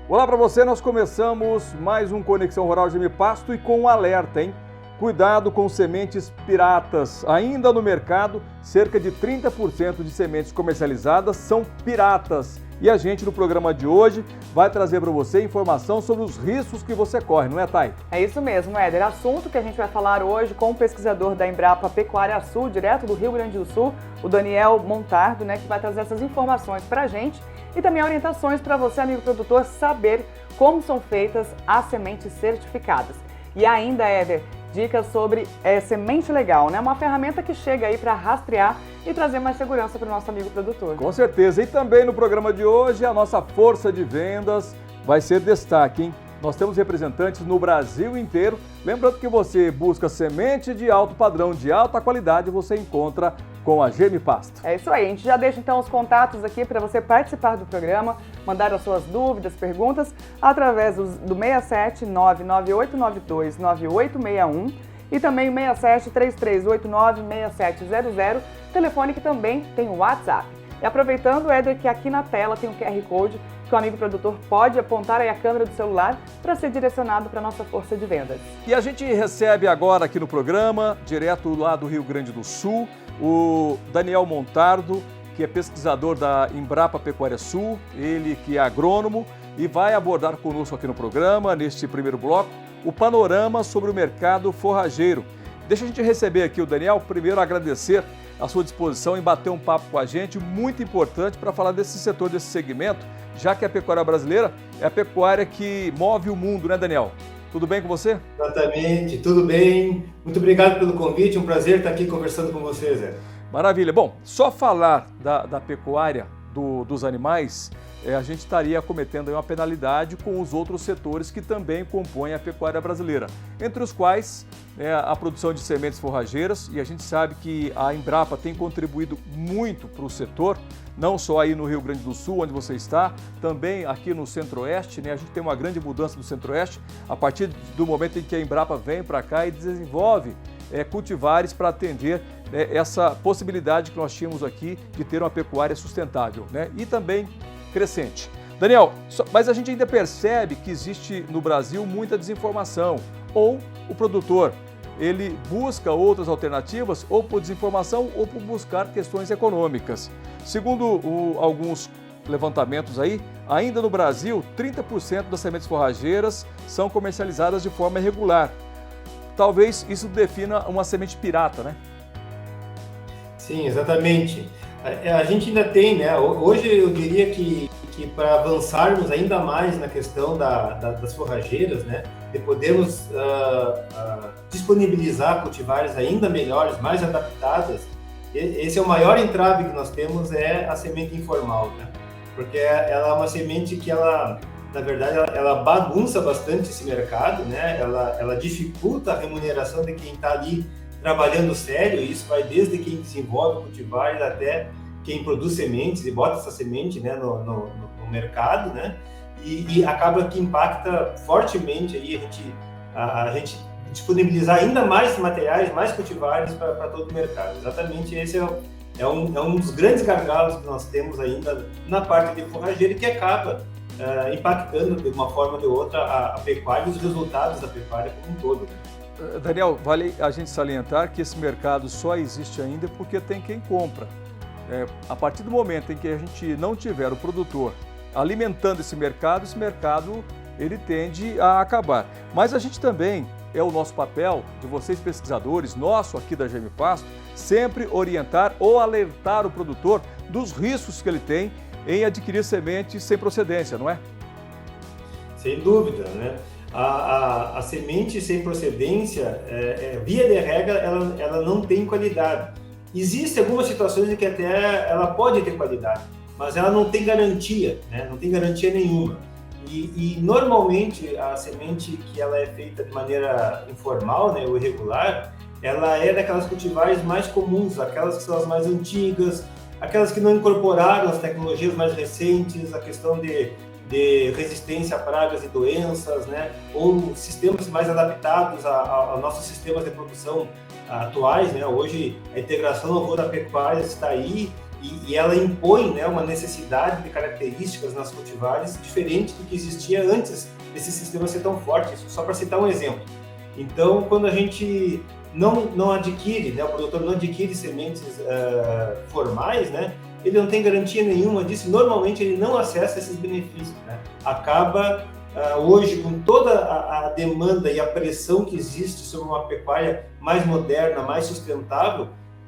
Olá para você, nós começamos mais um Conexão Rural Gemi Pasto e com um alerta, hein? Cuidado com sementes piratas. Ainda no mercado, cerca de 30% de sementes comercializadas são piratas. E a gente, no programa de hoje, vai trazer para você informação sobre os riscos que você corre, não é, Thay? É isso mesmo, Éder. Assunto que a gente vai falar hoje com o pesquisador da Embrapa Pecuária Sul, direto do Rio Grande do Sul, o Daniel Montardo, que vai trazer essas informações para a gente e também orientações para você, amigo produtor, saber como são feitas as sementes certificadas. E ainda, Éder, dicas sobre semente legal, uma ferramenta que chega aí para rastrear e trazer mais segurança para o nosso amigo produtor. Com certeza. E também no programa de hoje, a nossa força de vendas vai ser destaque, hein? Nós temos representantes no Brasil inteiro. Lembrando que você busca semente de alto padrão, de alta qualidade, você encontra com a Gemi Pasto. É isso aí. A gente já deixa então os contatos aqui para você participar do programa, mandar as suas dúvidas, perguntas, através do 67 99892 9861 e também o 67 3389 6700, telefone que também tem o WhatsApp. E aproveitando, Éder, que aqui na tela tem um QR Code que o amigo produtor pode apontar aí a câmera do celular para ser direcionado para a nossa força de vendas. E a gente recebe agora aqui no programa, direto lá do Rio Grande do Sul, o Daniel Montardo, que é pesquisador da Embrapa Pecuária Sul, ele que é agrônomo e vai abordar conosco aqui no programa, neste primeiro bloco, o panorama sobre o mercado forrageiro. Deixa a gente receber aqui o Daniel, primeiro agradecer a sua disposição em bater um papo com a gente, muito importante para falar desse setor, desse segmento, já que a pecuária brasileira é a pecuária que move o mundo, né, Daniel? Tudo bem com você? Exatamente, tudo bem. Muito obrigado pelo convite, um prazer estar aqui conversando com vocês. Maravilha. Bom, só falar da pecuária dos animais, a gente estaria cometendo uma penalidade com os outros setores que também compõem a pecuária brasileira, entre os quais a produção de sementes forrageiras, e a gente sabe que a Embrapa tem contribuído muito para o setor, não só aí no Rio Grande do Sul, onde você está, também aqui no Centro-Oeste, a gente tem uma grande mudança no Centro-Oeste, a partir do momento em que a Embrapa vem para cá e desenvolve cultivares para atender essa possibilidade que nós tínhamos aqui de ter uma pecuária sustentável, e também crescente. Daniel, mas a gente ainda percebe que existe no Brasil muita desinformação, ou o produtor, ele busca outras alternativas, ou por desinformação, ou por buscar questões econômicas. Segundo alguns levantamentos aí, ainda no Brasil, 30% das sementes forrageiras são comercializadas de forma irregular. Talvez isso defina uma semente pirata, né? Sim, exatamente. A gente ainda tem, hoje eu diria que para avançarmos ainda mais na questão das forrageiras, de podermos disponibilizar cultivares ainda melhores, mais adaptadas, esse é o maior entrave que nós temos, é a semente informal, porque ela é uma semente que na verdade, ela bagunça bastante esse mercado, Ela dificulta a remuneração de quem está ali trabalhando sério, e isso vai desde quem desenvolve cultivares até quem produz sementes e bota essa semente no mercado, e acaba que impacta fortemente aí a gente disponibilizar ainda mais materiais, mais cultivares para todo o mercado. Exatamente esse é um dos grandes gargalos que nós temos ainda na parte de forrageira, que acaba impactando de uma forma ou de outra a pecuária e os resultados da pecuária como um todo. Daniel, vale a gente salientar que esse mercado só existe ainda porque tem quem compra. A partir do momento em que a gente não tiver o produtor alimentando esse mercado ele tende a acabar. Mas a gente também, é o nosso papel, de vocês pesquisadores, nosso aqui da Gemi Pasto, sempre orientar ou alertar o produtor dos riscos que ele tem em adquirir sementes sem procedência, não é? Sem dúvida, A semente sem procedência, via de regra, ela não tem qualidade. Existem algumas situações em que até ela pode ter qualidade, mas ela não tem garantia, Não tem garantia nenhuma. E normalmente a semente que ela é feita de maneira informal, ou irregular, ela é daquelas cultivares mais comuns, aquelas que são as mais antigas, aquelas que não incorporaram as tecnologias mais recentes, a questão de resistência a pragas e doenças, ou sistemas mais adaptados aos nossos sistemas de produção atuais. Hoje a integração lavoura-pecuária está aí e ela impõe, né, uma necessidade de características nas cultivares diferente do que existia antes desse sistema ser tão forte. Isso só para citar um exemplo. Então, quando a gente não adquire, né, o produtor não adquire sementes formais, né, ele não tem garantia nenhuma disso, normalmente ele não acessa esses benefícios, né? Acaba, hoje, com toda a demanda e a pressão que existe sobre uma pecuária mais moderna, mais sustentável,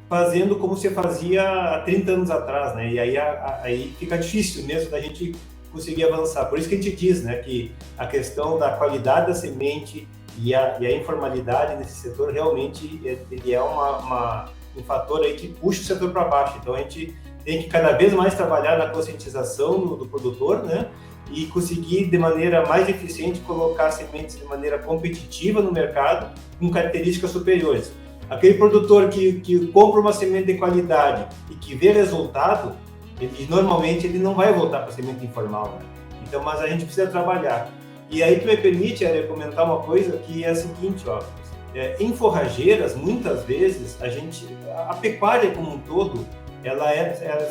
fazendo como se fazia há 30 anos atrás, né? E aí fica difícil mesmo da gente conseguir avançar. Por isso que a gente diz, né, que a questão da qualidade da semente e a informalidade nesse setor realmente ele é um fator aí que puxa o setor para baixo. Então a gente tem que cada vez mais trabalhar na conscientização do produtor, né? E conseguir de maneira mais eficiente colocar sementes de maneira competitiva no mercado com características superiores. Aquele produtor que compra uma semente de qualidade e que vê resultado, normalmente ele não vai voltar para a semente informal, né? Então, mas a gente precisa trabalhar. E aí tu me permite, Ari, comentar uma coisa que é a seguinte, ó, em forrageiras, muitas vezes, a pecuária como um todo,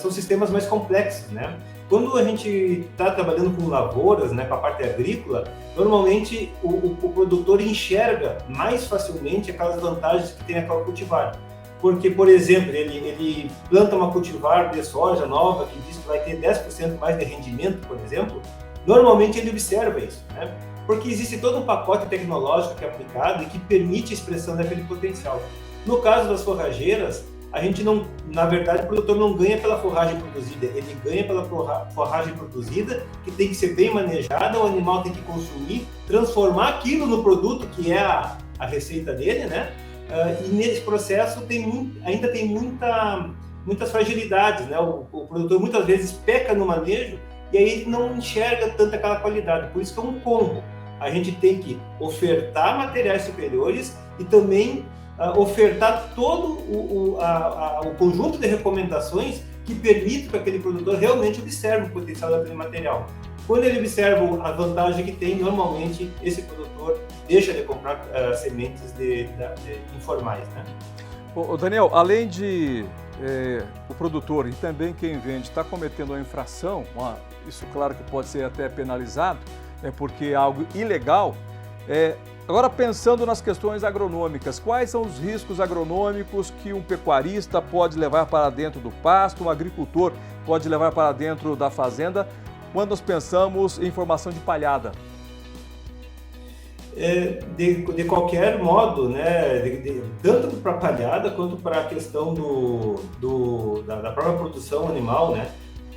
são sistemas mais complexos, né? Quando a gente está trabalhando com lavouras, né, com a parte agrícola, normalmente o produtor enxerga mais facilmente aquelas vantagens que tem aquela cultivar. Porque, por exemplo, ele planta uma cultivar de soja nova que diz que vai ter 10% mais de rendimento, por exemplo, normalmente ele observa isso, né? Porque existe todo um pacote tecnológico que é aplicado e que permite a expressão daquele potencial. No caso das forrageiras, a gente não, na verdade, o produtor não ganha pela forragem produzida, ele ganha pela forragem produzida, que tem que ser bem manejada, o animal tem que consumir, transformar aquilo no produto que é a receita dele, né? E nesse processo ainda tem muitas fragilidades, né? O produtor muitas vezes peca no manejo e aí ele não enxerga tanto aquela qualidade. Por isso que é um combo. A gente tem que ofertar materiais superiores e também ofertar todo o conjunto de recomendações que permitam que aquele produtor realmente observe o potencial daquele material. Quando ele observa a vantagem que tem, normalmente esse produtor deixa de comprar sementes informais, né? Ô Daniel, além de o produtor e também quem vende está cometendo uma infração, isso claro que pode ser até penalizado, porque é algo ilegal. Agora, pensando nas questões agronômicas, quais são os riscos agronômicos que um pecuarista pode levar para dentro do pasto, um agricultor pode levar para dentro da fazenda, quando nós pensamos em formação de palhada? De qualquer modo, né, tanto para a palhada quanto para a questão da própria produção animal, né?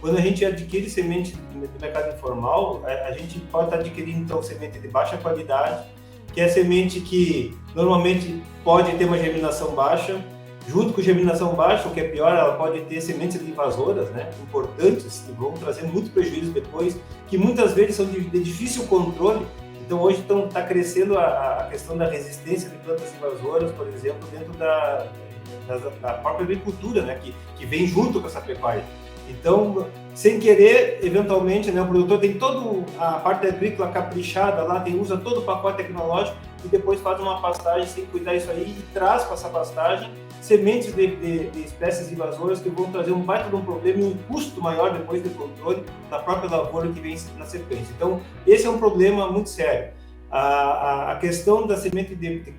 Quando a gente adquire semente do mercado informal, a gente pode estar adquirindo então semente de baixa qualidade, que é semente que normalmente pode ter uma germinação baixa. Junto com germinação baixa, o que é pior, ela pode ter sementes invasoras, né, importantes, que vão trazer muito prejuízo depois, que muitas vezes são de difícil controle. Então hoje está crescendo a questão da resistência de plantas invasoras, por exemplo, dentro da própria agricultura, né, que vem junto com essa pecuária. Então, sem querer, eventualmente, né, o produtor tem toda a parte agrícola caprichada lá, usa todo o pacote tecnológico e depois faz uma pastagem sem cuidar disso aí e traz para essa pastagem sementes de espécies invasoras que vão trazer um baita de um problema e um custo maior depois do controle da própria lavoura que vem na sequência. Então, esse é um problema muito sério. A questão da semente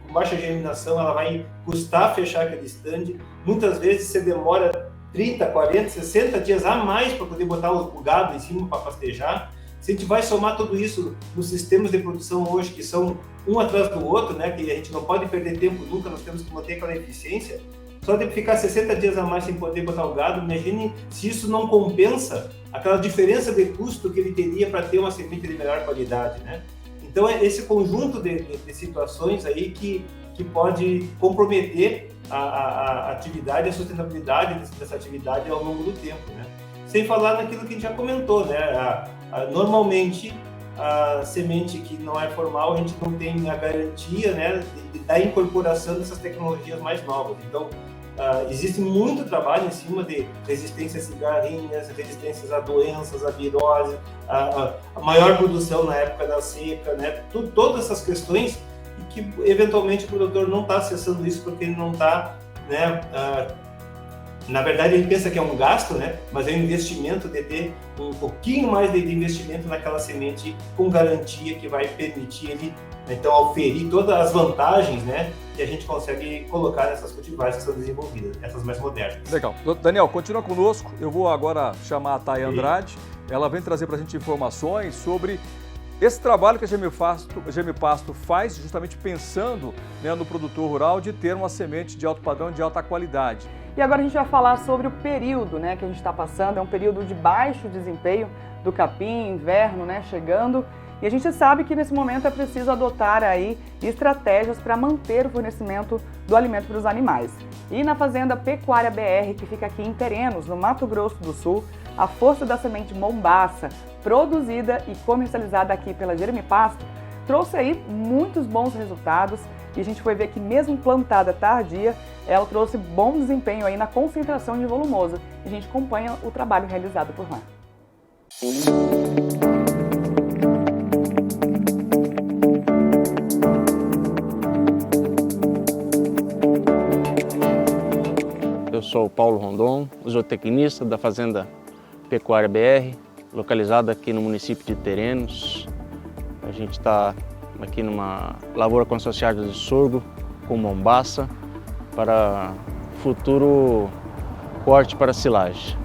com baixa germinação, ela vai custar fechar aquele stand. Muitas vezes você demora 30, 40, 60 dias a mais para poder botar o gado em cima para pastejar. Se a gente vai somar tudo isso nos sistemas de produção hoje, que são um atrás do outro, né, que a gente não pode perder tempo nunca, nós temos que manter aquela eficiência, só de ficar 60 dias a mais sem poder botar o gado, imagine se isso não compensa aquela diferença de custo que ele teria para ter uma semente de melhor qualidade, né? Então é esse conjunto de situações aí que pode comprometer a atividade, a sustentabilidade dessa atividade ao longo do tempo, né? Sem falar naquilo que a gente já comentou, né? Normalmente, a semente que não é formal, a gente não tem a garantia, né, da incorporação dessas tecnologias mais novas. Então, existe muito trabalho em cima de resistência a cigarrinhas, resistências a doenças, a virose, a maior produção na época da seca, né? Todas essas questões que, eventualmente, o produtor não está acessando isso porque ele não está, né, Na verdade, a gente pensa que é um gasto, né? Mas é um investimento de ter um pouquinho mais de investimento naquela semente com garantia que vai permitir ele, então, auferir todas as vantagens, né, que a gente consegue colocar nessas cultivares que são desenvolvidas, essas mais modernas. Legal. Daniel, continua conosco. Eu vou agora chamar a Thay Andrade. Ela vem trazer para a gente informações sobre esse trabalho que a Gemipasto faz, justamente pensando, né, no produtor rural de ter uma semente de alto padrão, de alta qualidade. E agora a gente vai falar sobre o período, né, que a gente está passando. É um período de baixo desempenho do capim, inverno, né, chegando. E a gente sabe que nesse momento é preciso adotar aí estratégias para manter o fornecimento do alimento para os animais. E na Fazenda Pecuária BR, que fica aqui em Terenos, no Mato Grosso do Sul, a força da semente Mombaça, produzida e comercializada aqui pela Gemipasto, trouxe aí muitos bons resultados. E a gente foi ver que mesmo plantada tardia, ela trouxe bom desempenho aí na concentração de volumoso. E a gente acompanha o trabalho realizado por lá. Eu sou o Paulo Rondon, zootecnista da Fazenda Pecuária BR, localizada aqui no município de Terenos. A gente está aqui numa lavoura consorciada de sorgo com Mombaça para futuro corte para silagem.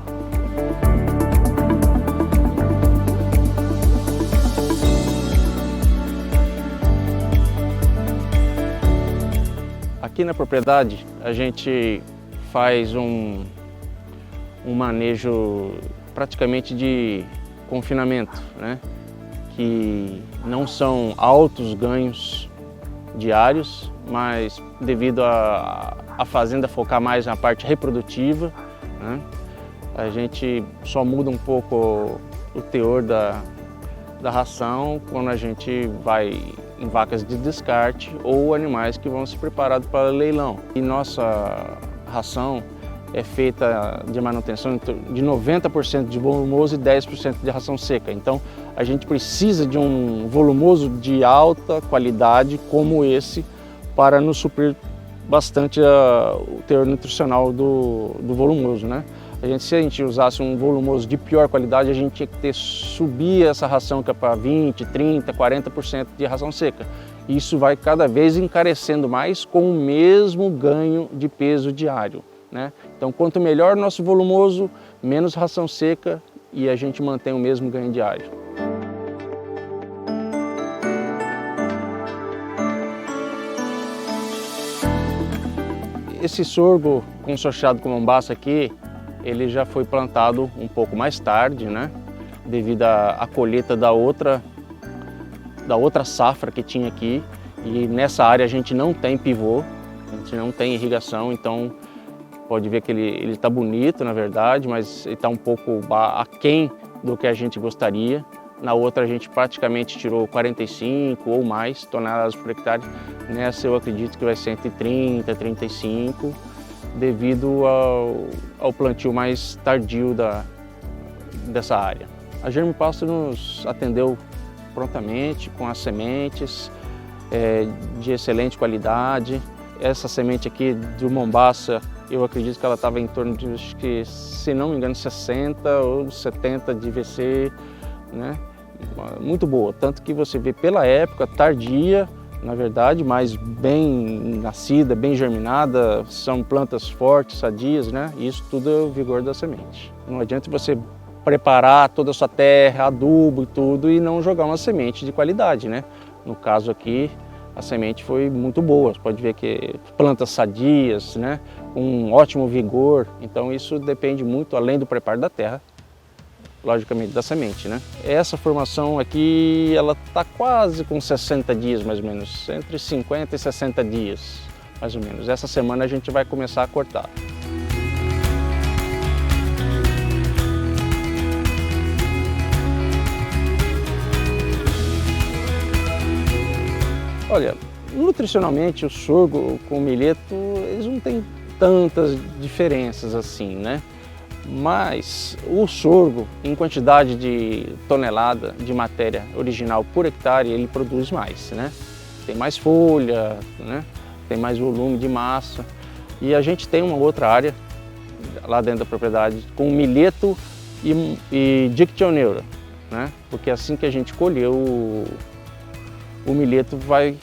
Aqui na propriedade a gente faz um manejo praticamente de confinamento, né? Que não são altos ganhos diários, mas devido a fazenda focar mais na parte reprodutiva, né? A gente só muda um pouco o teor da ração quando a gente vai em vacas de descarte ou animais que vão se preparados para leilão. E nossa ração é feita de manutenção de 90% de volumoso e 10% de ração seca. Então a gente precisa de um volumoso de alta qualidade como esse para nos suprir bastante o teor nutricional do volumoso, né? Se a gente usasse um volumoso de pior qualidade, a gente tinha que subir essa ração que é para 20%, 30%, 40% de ração seca. Isso vai cada vez encarecendo mais com o mesmo ganho de peso diário, né? Então, quanto melhor o nosso volumoso, menos ração seca e a gente mantém o mesmo ganho diário. Esse sorgo consorciado com Mombaça aqui, ele já foi plantado um pouco mais tarde, né? Devido à colheita da outra safra que tinha aqui. E nessa área a gente não tem pivô, a gente não tem irrigação, então pode ver que ele está bonito, na verdade, mas ele está um pouco aquém do que a gente gostaria. Na outra a gente praticamente tirou 45 ou mais toneladas por hectare. Nessa eu acredito que vai ser entre 30 e 35, devido ao plantio mais tardio dessa área. A Gemipasto nos atendeu prontamente com as sementes de excelente qualidade. Essa semente aqui do Mombaça, eu acredito que ela estava em torno de, acho que, se não me engano, 60 ou 70 de IVC, né? Muito boa, tanto que você vê pela época tardia, na verdade, mas bem nascida, bem germinada, são plantas fortes, sadias, né? Isso tudo é o vigor da semente. Não adianta você preparar toda a sua terra, adubo e tudo, e não jogar uma semente de qualidade, né? No caso aqui, a semente foi muito boa. Você pode ver que plantas sadias, né? Com um ótimo vigor. Então isso depende muito, além do preparo da terra, logicamente da semente, né? Essa formação aqui, ela está quase com 60 dias, mais ou menos, entre 50 e 60 dias, mais ou menos. Essa semana a gente vai começar a cortar. Olha, nutricionalmente o sorgo com o milheto, eles não têm tantas diferenças assim, né? Mas o sorgo, em quantidade de tonelada de matéria original por hectare, ele produz mais, né? Tem mais folha, né? Tem mais volume de massa. E a gente tem uma outra área lá dentro da propriedade com milheto e dictioneura, né? Porque assim que a gente colher o milheto vai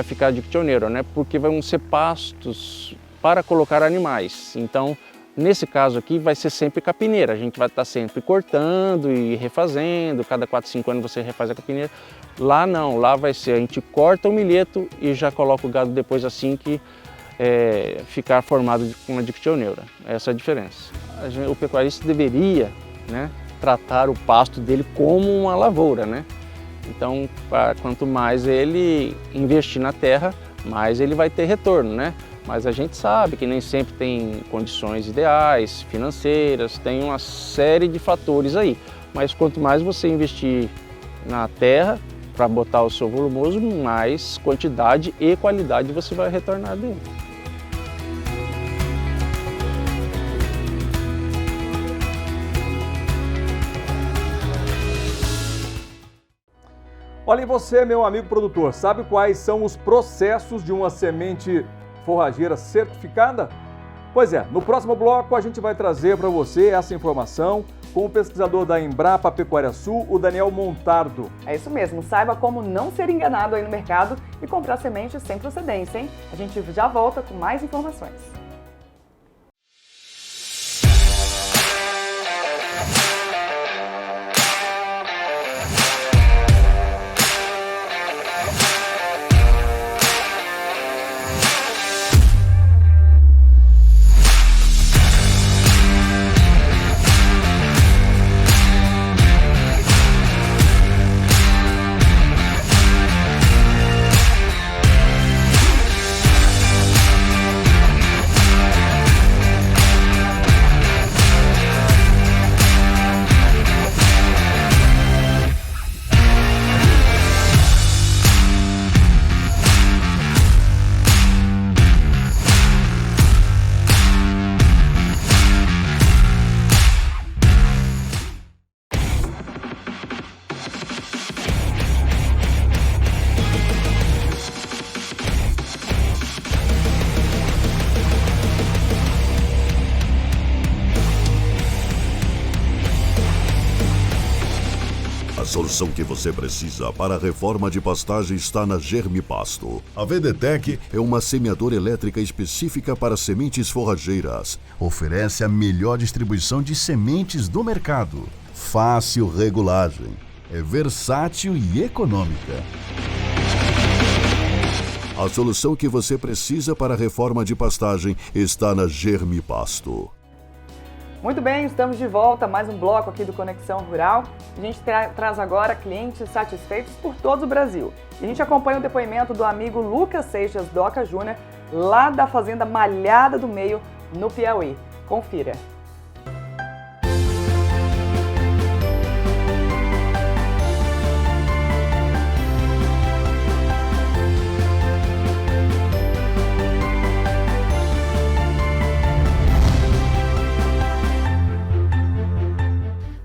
ficar dictioneura, né? Porque vão ser pastos para colocar animais. Então, nesse caso aqui vai ser sempre capineira, a gente vai estar sempre cortando e refazendo, cada 4, 5 anos você refaz a capineira. Lá não, lá vai ser, a gente corta o milheto e já coloca o gado depois assim que ficar formado com uma dictioneura. Essa é a diferença. O pecuarista deveria, né, tratar o pasto dele como uma lavoura, né? Então, quanto mais ele investir na terra, mais ele vai ter retorno, né? Mas a gente sabe que nem sempre tem condições ideais, financeiras, tem uma série de fatores aí. Mas quanto mais você investir na terra para botar o seu volumoso, mais quantidade e qualidade você vai retornar dele. Olha, e você, meu amigo produtor, sabe quais são os processos de uma semente forrageira certificada? Pois é, no próximo bloco a gente vai trazer para você essa informação com o pesquisador da Embrapa Pecuária Sul, o Daniel Montardo. É isso mesmo, saiba como não ser enganado aí no mercado e comprar sementes sem procedência, hein? A gente já volta com mais informações. A solução que você precisa para a reforma de pastagem está na Germipasto. A VDTEC é uma semeadora elétrica específica para sementes forrageiras. Oferece a melhor distribuição de sementes do mercado. Fácil regulagem. É versátil e econômica. A solução que você precisa para a reforma de pastagem está na Germipasto. Muito bem, estamos de volta a mais um bloco aqui do Conexão Rural. A gente traz agora clientes satisfeitos por todo o Brasil. E a gente acompanha o depoimento do amigo Lucas Seixas Doca Júnior, lá da Fazenda Malhada do Meio, no Piauí. Confira.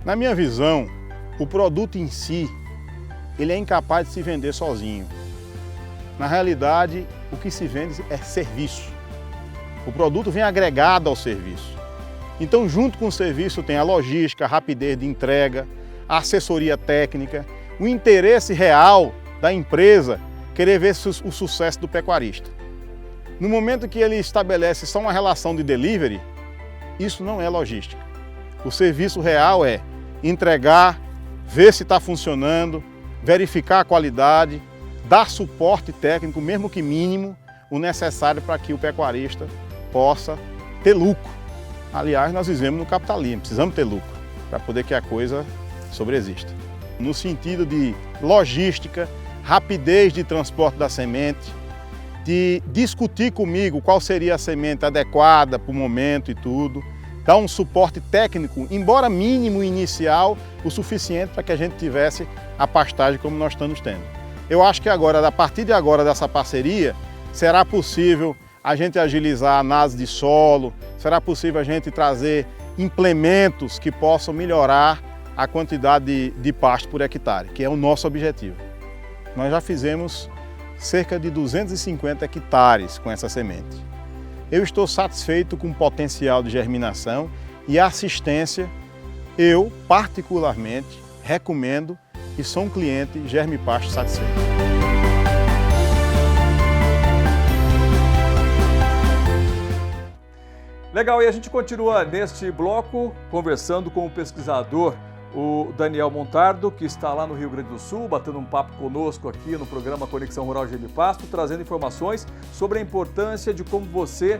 Na minha visão, o produto em si, ele é incapaz de se vender sozinho. Na realidade, o que se vende é serviço. O produto vem agregado ao serviço. Então, junto com o serviço tem a logística, a rapidez de entrega, a assessoria técnica, o interesse real da empresa querer ver o sucesso do pecuarista. No momento que ele estabelece só uma relação de delivery, isso não é logística. O serviço real é entregar, ver se está funcionando, verificar a qualidade, dar suporte técnico, mesmo que mínimo, o necessário para que o pecuarista possa ter lucro. Aliás, nós vivemos no capitalismo, precisamos ter lucro para poder que a coisa sobreexista. No sentido de logística, rapidez de transporte da semente, de discutir comigo qual seria a semente adequada para o momento e tudo, dar um suporte técnico, embora mínimo inicial, o suficiente para que a gente tivesse a pastagem como nós estamos tendo. Eu acho que agora, a partir de agora dessa parceria, será possível a gente agilizar a análise de solo, será possível a gente trazer implementos que possam melhorar a quantidade de pasto por hectare, que é o nosso objetivo. Nós já fizemos cerca de 250 hectares com essa semente. eu estou satisfeito com o potencial de germinação e a assistência. Eu, particularmente, recomendo e sou um cliente Germipasto satisfeito. Legal, e a gente continua neste bloco conversando com o pesquisador, o Daniel Montardo, que está lá no Rio Grande do Sul, batendo um papo conosco aqui no programa Conexão Rural Germipasto, trazendo informações sobre a importância de como você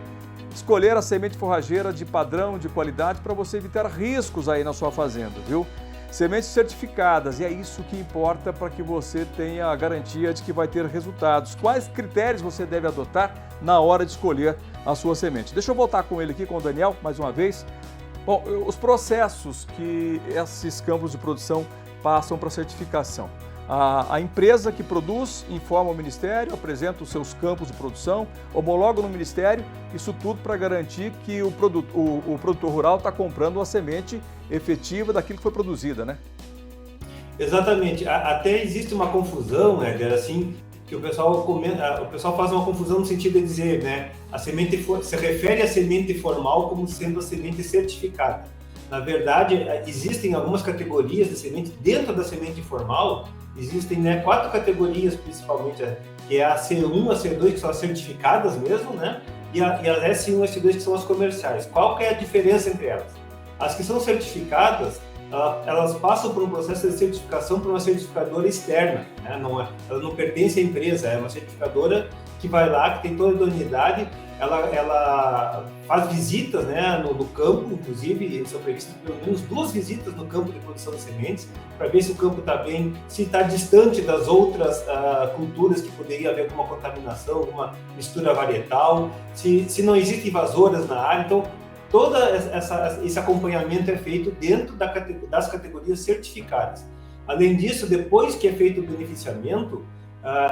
escolher a semente forrageira de padrão, de qualidade, para você evitar riscos aí na sua fazenda, viu? Sementes certificadas, e é isso que importa para que você tenha a garantia de que vai ter resultados. Quais critérios você deve adotar na hora de escolher a sua semente? Deixa eu voltar com ele aqui, com o Daniel, mais uma vez. Bom, os processos que esses campos de produção passam para certificação. A empresa que produz informa o Ministério, apresenta os seus campos de produção, homologa no Ministério, isso tudo para garantir que o produtor rural está comprando uma semente efetiva daquilo que foi produzida, né? Exatamente. Até existe uma confusão, Éder, assim, que o pessoal faz uma confusão no sentido de dizer, né, a semente se refere à semente formal como sendo a semente certificada. Na verdade, existem algumas categorias de semente dentro da semente informal. Existem, né, 4 categorias principalmente, que é a C1, a C2, que são as certificadas mesmo, né? E as S1 e S2, que são as comerciais. Qual que é a diferença entre elas? As que são certificadas, elas passam por um processo de certificação por uma certificadora externa, né? Ela não pertence à empresa, é uma certificadora que vai lá, que tem toda a idoneidade, ela faz visitas, né, no campo, inclusive são previstas pelo menos 2 visitas no campo de produção de sementes, para ver se o campo está bem, se está distante das outras culturas que poderia haver alguma contaminação, alguma mistura varietal, se não existem invasoras na área. Então, todo esse acompanhamento é feito dentro das categorias certificadas. Além disso, depois que é feito o beneficiamento,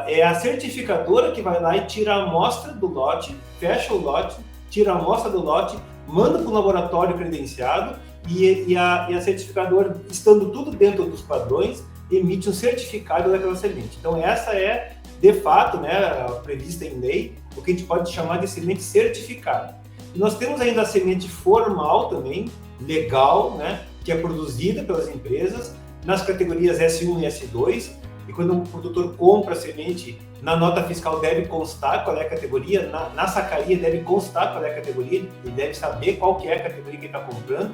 é a certificadora que vai lá e tira a amostra do lote, fecha o lote, tira a amostra do lote, manda para o laboratório credenciado e a certificadora, estando tudo dentro dos padrões, emite um certificado daquela semente. Então essa é, de fato, né, prevista em lei, o que a gente pode chamar de semente certificada. E nós temos ainda a semente formal também, legal, né, que é produzida pelas empresas, nas categorias S1 e S2, e quando o produtor compra a semente, na nota fiscal deve constar qual é a categoria, na sacaria deve constar qual é a categoria, ele deve saber qual que é a categoria que ele está comprando.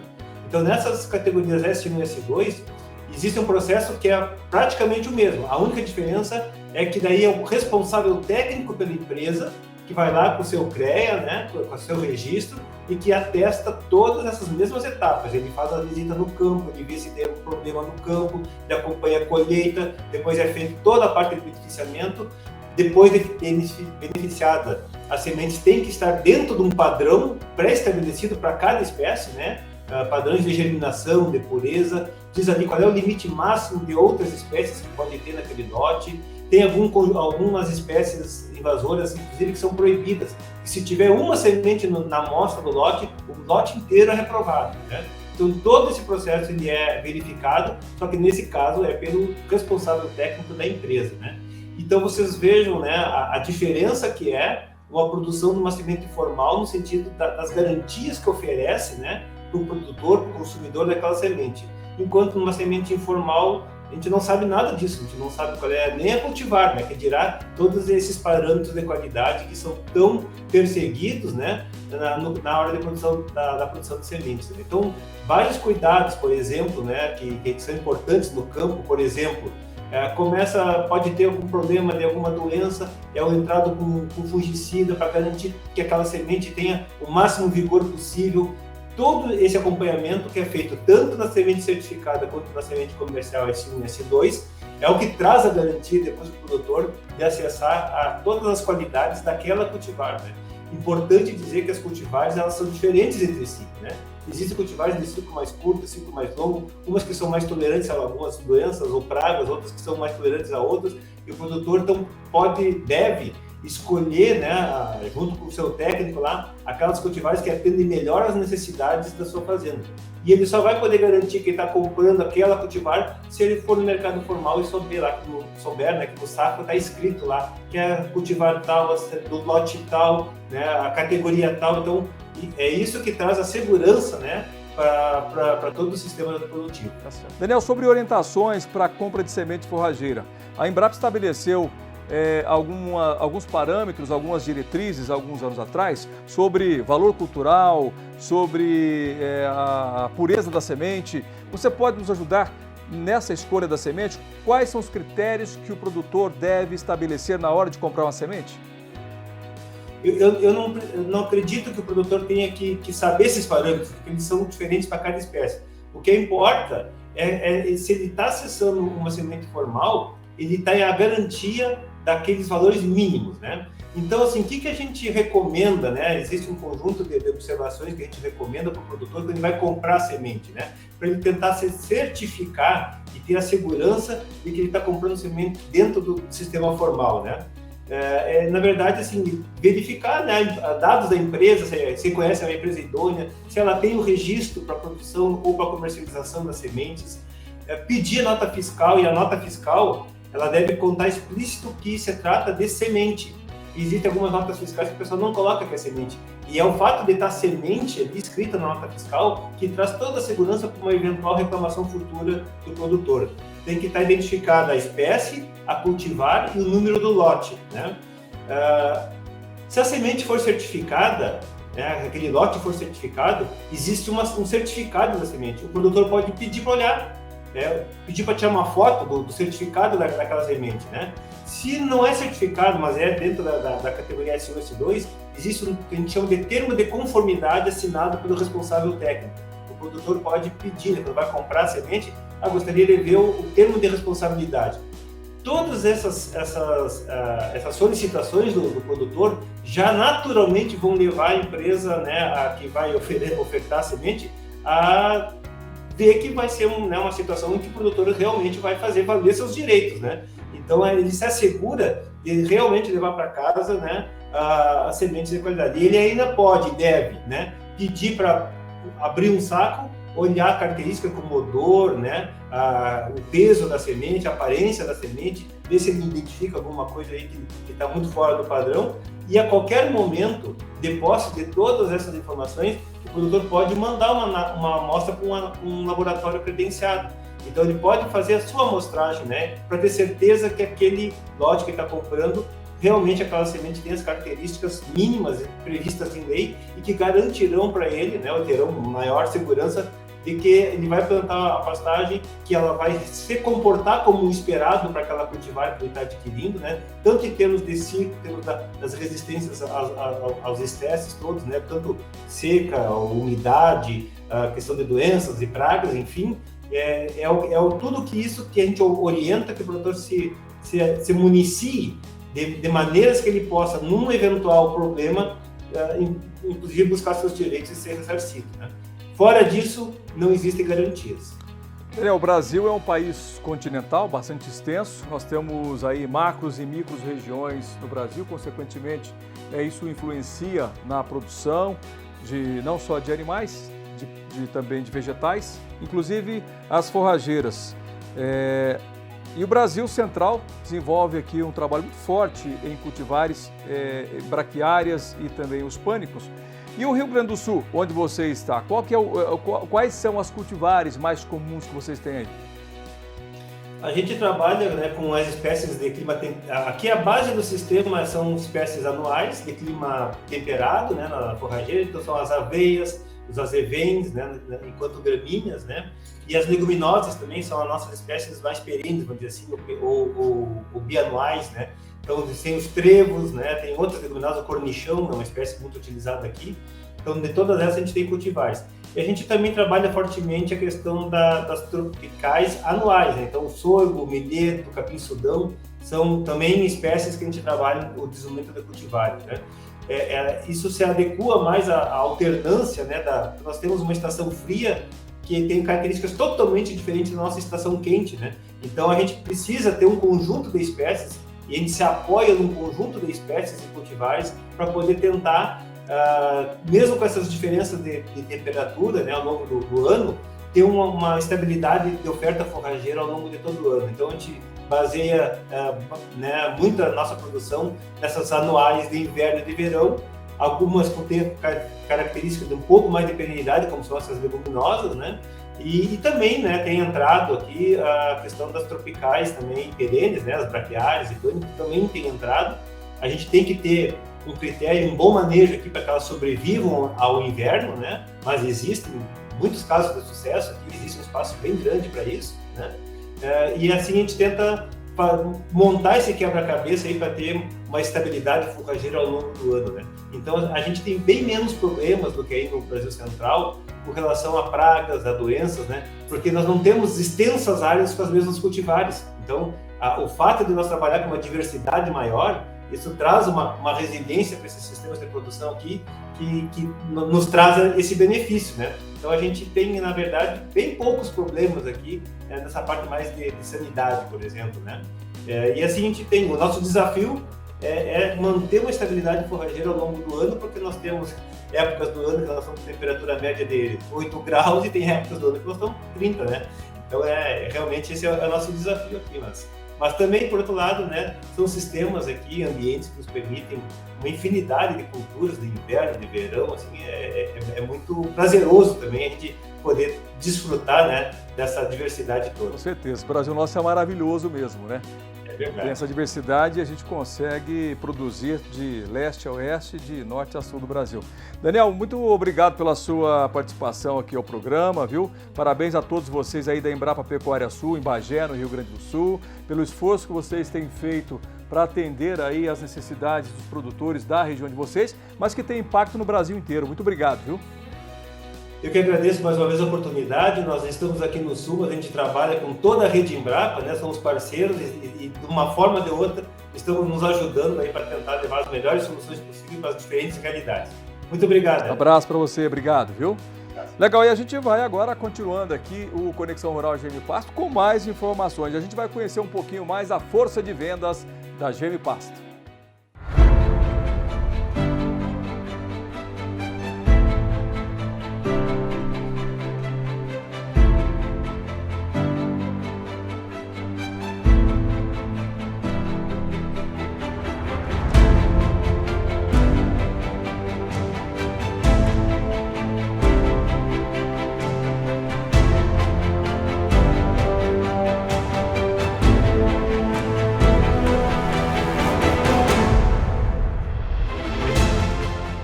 Então, nessas categorias S1 e S2, existe um processo que é praticamente o mesmo. A única diferença é que daí é o responsável técnico pela empresa, que vai lá com o seu CREA, né, com o seu registro, e que atesta todas essas mesmas etapas. Ele faz a visita no campo, ele vê se tem algum problema no campo, ele acompanha a colheita, depois é feita toda a parte de beneficiamento. Depois de beneficiada, as sementes têm que estar dentro de um padrão pré-estabelecido para cada espécie, né? Padrões de germinação, de pureza, diz ali qual é o limite máximo de outras espécies que pode ter naquele lote. Tem algumas espécies invasoras, inclusive, que são proibidas. E se tiver uma semente na amostra do lote, o lote inteiro é reprovado, né? Então, todo esse processo ele é verificado, só que nesse caso é pelo responsável técnico da empresa, né? Então, vocês vejam, né, a diferença que é uma produção de uma semente formal no sentido das garantias que oferece, né, para o produtor, para o consumidor daquela semente. Enquanto numa semente informal, a gente não sabe nada disso, a gente não sabe qual é nem a cultivar, né, que dirá todos esses parâmetros de qualidade que são tão perseguidos, né, na hora de produção, da produção de sementes. Então, vários cuidados, por exemplo, né, que são importantes no campo, por exemplo, pode ter algum problema de alguma doença, é o entrado com fungicida para garantir que aquela semente tenha o máximo vigor possível. Todo esse acompanhamento que é feito tanto na semente certificada quanto na semente comercial S1 e S2 é o que traz a garantia depois para o produtor de acessar a todas as qualidades daquela cultivar, né? Importante dizer que as cultivares elas são diferentes entre si, né? Existem cultivares de ciclo mais curto, ciclo mais longo, umas que são mais tolerantes a algumas doenças ou pragas, outras que são mais tolerantes a outras, e o produtor então deve escolher, né, junto com o seu técnico lá, aquelas cultivares que atendem melhor às necessidades da sua fazenda. E ele só vai poder garantir que ele está comprando aquela cultivar se ele for no mercado formal e souber lá, né, que no saco está escrito lá que é cultivar tal, do lote tal, né, a categoria tal. Então, é isso que traz a segurança, né, para todo o sistema produtivo. Daniel, sobre orientações para a compra de semente forrageira, a Embrapa estabeleceu alguns parâmetros, algumas diretrizes, alguns anos atrás, sobre valor cultural, sobre a pureza da semente. Você pode nos ajudar nessa escolha da semente? Quais são os critérios que o produtor deve estabelecer na hora de comprar uma semente? Eu não acredito que o produtor tenha que saber esses parâmetros, porque eles são diferentes para cada espécie. O que importa é se ele está acessando uma semente formal, ele está em a garantia daqueles valores mínimos, né? Então, assim, o que a gente recomenda, né? Existe um conjunto de observações que a gente recomenda para o produtor quando ele vai comprar a semente, né? Para ele tentar se certificar e ter a segurança de que ele está comprando semente dentro do sistema formal, né? Na verdade, assim, verificar, né, dados da empresa, se conhece a empresa idônea, se ela tem o registro para produção ou para comercialização das sementes, pedir a nota fiscal, e a nota fiscal ela deve contar explícito que se trata de semente. Existem algumas notas fiscais que o pessoal não coloca que é semente. E é o fato de estar semente ali escrita na nota fiscal que traz toda a segurança para uma eventual reclamação futura do produtor. Tem que estar identificada a espécie, a cultivar e o número do lote, né? Se a semente for certificada, né, aquele lote for certificado, existe um certificado da semente. O produtor pode pedir para olhar, pedir para tirar uma foto do certificado daquela semente, né? Se não é certificado, mas é dentro da categoria S1 e S2, existe o que a gente chama de termo de conformidade assinado pelo responsável técnico. O produtor pode pedir, né, quando vai comprar a semente, gostaria de ver o termo de responsabilidade. Todas essas solicitações do produtor já naturalmente vão levar a empresa, né, a que vai ofertar a semente a ver que vai ser uma situação em que o produtor realmente vai fazer valer seus direitos, né? Então, ele se assegura de realmente levar para casa, né, a semente de qualidade. E ele ainda deve, né, pedir para abrir um saco, olhar a característica como odor, né, o peso da semente, a aparência da semente, ver se ele identifica alguma coisa aí que está muito fora do padrão. E a qualquer momento, de posse de todas essas informações, o produtor pode mandar uma amostra para um laboratório credenciado. Então, ele pode fazer a sua amostragem, né, para ter certeza que aquele lote que ele está comprando, realmente aquela semente tem as características mínimas previstas em lei e que garantirão para ele, né, ou terão maior segurança de que ele vai plantar a pastagem, que ela vai se comportar como o esperado para aquela cultivar que ele está adquirindo, né, tanto em termos de ciclo, em termos das resistências aos estresses todos, né, tanto seca, umidade, a questão de doenças e pragas, enfim. Tudo isso que a gente orienta que o produtor se municie de maneiras que ele possa, num eventual problema, inclusive buscar seus direitos e ser ressarcido, né? Fora disso, não existem garantias. O Brasil é um país continental, bastante extenso. Nós temos aí macros e micros regiões no Brasil, consequentemente, isso influencia na produção não só de animais, também de vegetais, inclusive as forrageiras. E o Brasil Central desenvolve aqui um trabalho muito forte em cultivares, braquiárias e também os pânicos. E o Rio Grande do Sul, onde você está, quais são as cultivares mais comuns que vocês têm aí? A gente trabalha, né, com as espécies de clima temperado. Aqui a base do sistema são espécies anuais de clima temperado, né, na forrageira. Então são as aveias, os azevens, né, enquanto gramíneas, né, e as leguminosas também são as nossas espécies mais perenes, vamos dizer assim, ou bianuais, né. Então tem os trevos, né, tem outras leguminosas, o cornichão é uma espécie muito utilizada aqui. Então de todas essas a gente tem cultivares. E a gente também trabalha fortemente a questão das tropicais anuais, né? Então o sorgo, o milheto, o capim-sudão são também espécies que a gente trabalha o desenvolvimento da cultivares, né? isso se adequa mais à alternância, né? Nós temos uma estação fria que tem características totalmente diferentes da nossa estação quente, né? Então a gente precisa ter um conjunto de espécies e a gente se apoia num conjunto de espécies e cultivares para poder tentar, mesmo com essas diferenças de temperatura, né, ao longo do ano, ter uma estabilidade de oferta forrageira ao longo de todo o ano. Então a gente baseia né, muito a nossa produção nessas anuais de inverno e de verão, algumas com características de um pouco mais de perenidade, como são essas leguminosas, né? E também, né, tem entrado aqui a questão das tropicais também perenes, né, as braquiárias e tudo, que também tem entrado. A gente tem que ter um critério, um bom manejo aqui para que elas sobrevivam ao inverno, né? Mas existem muitos casos de sucesso aqui, existe um espaço bem grande para isso, né? E assim a gente tenta montar esse quebra-cabeça aí para ter uma estabilidade forrageira ao longo do ano, né? Então a gente tem bem menos problemas do que aí no Brasil Central com relação a pragas, a doenças, né? Porque nós não temos extensas áreas com as mesmas cultivares. Então o fato de nós trabalhar com uma diversidade maior, isso traz uma resiliência para esses sistemas de produção aqui que nos traz esse benefício, né? Então a gente tem, na verdade, bem poucos problemas aqui nessa parte mais de sanidade, por exemplo, né? E assim a gente tem, o nosso desafio é manter uma estabilidade forrageira ao longo do ano, porque nós temos épocas do ano que nós estamos com temperatura média de 8 graus e tem épocas do ano que nós estamos com 30, né? Então realmente esse é o nosso desafio aqui, mas também, por outro lado, né, são sistemas aqui, ambientes que nos permitem uma infinidade de culturas, de inverno, de verão, assim, é muito prazeroso também a gente poder desfrutar, né, dessa diversidade toda. Com certeza, o Brasil nosso é maravilhoso mesmo, né? É verdade. Tem essa diversidade e a gente consegue produzir de leste a oeste, de norte a sul do Brasil. Daniel, muito obrigado pela sua participação aqui ao programa, viu? Parabéns a todos vocês aí da Embrapa Pecuária Sul, em Bagé, no Rio Grande do Sul, pelo esforço que vocês têm feito para atender aí as necessidades dos produtores da região de vocês, mas que tem impacto no Brasil inteiro. Muito obrigado, viu? Eu que agradeço mais uma vez a oportunidade. Nós estamos aqui no Sul, a gente trabalha com toda a rede Embrapa, né? Somos parceiros e de uma forma ou de outra estamos nos ajudando aí para tentar levar as melhores soluções possíveis para as diferentes realidades. Muito obrigado. Um abraço para você, obrigado, viu? Legal, e a gente vai agora continuando aqui o Conexão Rural GM Pasto com mais informações. A gente vai conhecer um pouquinho mais a força de vendas da GM Pasto.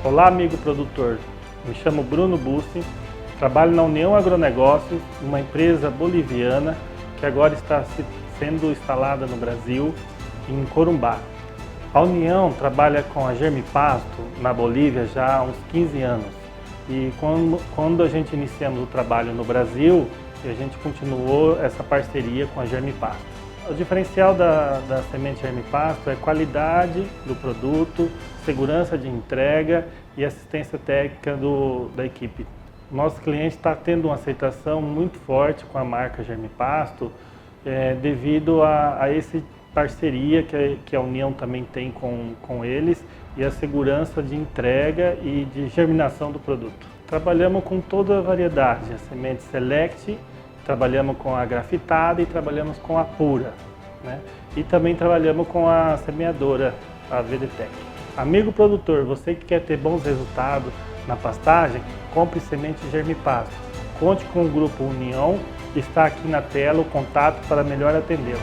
Olá, amigo produtor. Me chamo Bruno Bussi, trabalho na União Agronegócios, uma empresa boliviana que agora está sendo instalada no Brasil, em Corumbá. A União trabalha com a GM Pasto na Bolívia já há uns 15 anos. E quando a gente iniciamos o trabalho no Brasil, a gente continuou essa parceria com a GM Pasto. O diferencial da semente GM Pasto é qualidade do produto, segurança de entrega e assistência técnica da equipe. Nosso cliente está tendo uma aceitação muito forte com a marca GM Pasto devido a essa parceria que a União também tem com eles e a segurança de entrega e de germinação do produto. Trabalhamos com toda a variedade, a semente Select, trabalhamos com a grafitada e trabalhamos com a pura, né? E também trabalhamos com a semeadora, a VDTEC. Amigo produtor, você que quer ter bons resultados na pastagem, compre semente Germe Pasto. Conte com o Grupo União, está aqui na tela o contato para melhor atendê-lo.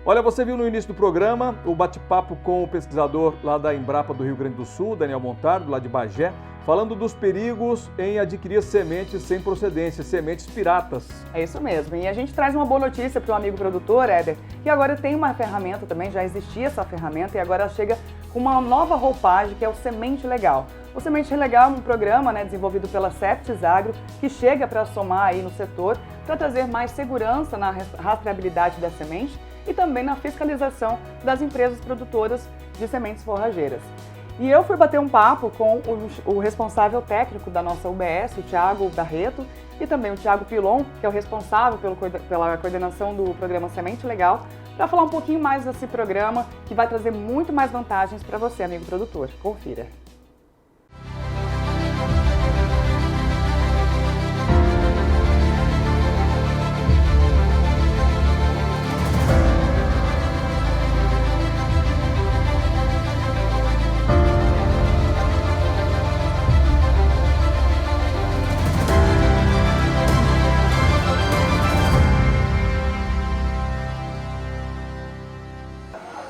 Olha, você viu no início do programa o bate-papo com o pesquisador lá da Embrapa do Rio Grande do Sul, Daniel Montardo, lá de Bagé, falando dos perigos em adquirir sementes sem procedência, sementes piratas. É isso mesmo. E a gente traz uma boa notícia para o amigo produtor, Éder, que agora tem uma ferramenta também, já existia essa ferramenta e agora chega com uma nova roupagem que é o Semente Legal. O Semente Legal é um programa, né, desenvolvido pela Septis Agro, que chega para somar aí no setor, para trazer mais segurança na rastreabilidade da semente e também na fiscalização das empresas produtoras de sementes forrageiras. E eu fui bater um papo com o responsável técnico da nossa UBS, o Thiago Barreto, e também o Thiago Pilon, que é o responsável pela coordenação do programa Semente Legal, para falar um pouquinho mais desse programa que vai trazer muito mais vantagens para você, amigo produtor. Confira.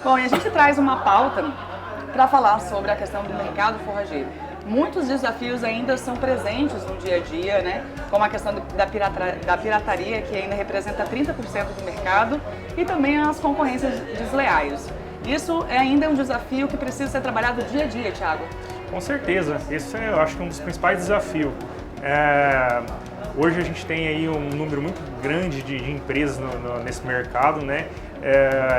Bom, e a gente traz uma pauta para falar sobre a questão do mercado forrageiro. Muitos desafios ainda são presentes no dia a dia, né? Como a questão da pirataria, que ainda representa 30% do mercado, e também as concorrências desleais. Isso ainda é um desafio que precisa ser trabalhado dia a dia, Thiago. Com certeza, esse eu acho que é um dos principais desafios. Hoje a gente tem aí um número muito grande de empresas nesse mercado, né?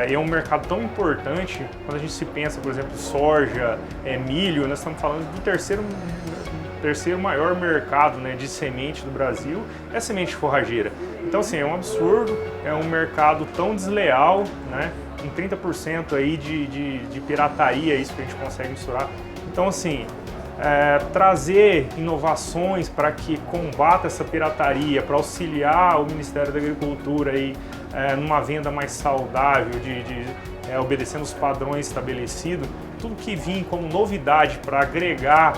É um mercado tão importante. Quando a gente se pensa, por exemplo, soja, milho, nós estamos falando do terceiro maior mercado, né, de semente do Brasil, é a semente forrageira. Então, assim, é um absurdo, é um mercado tão desleal, né? Com 30% aí de pirataria, isso que a gente consegue misturar. Então, assim, trazer inovações para que combata essa pirataria, para auxiliar o Ministério da Agricultura aí, numa venda mais saudável, obedecendo os padrões estabelecidos, tudo que vir como novidade para agregar,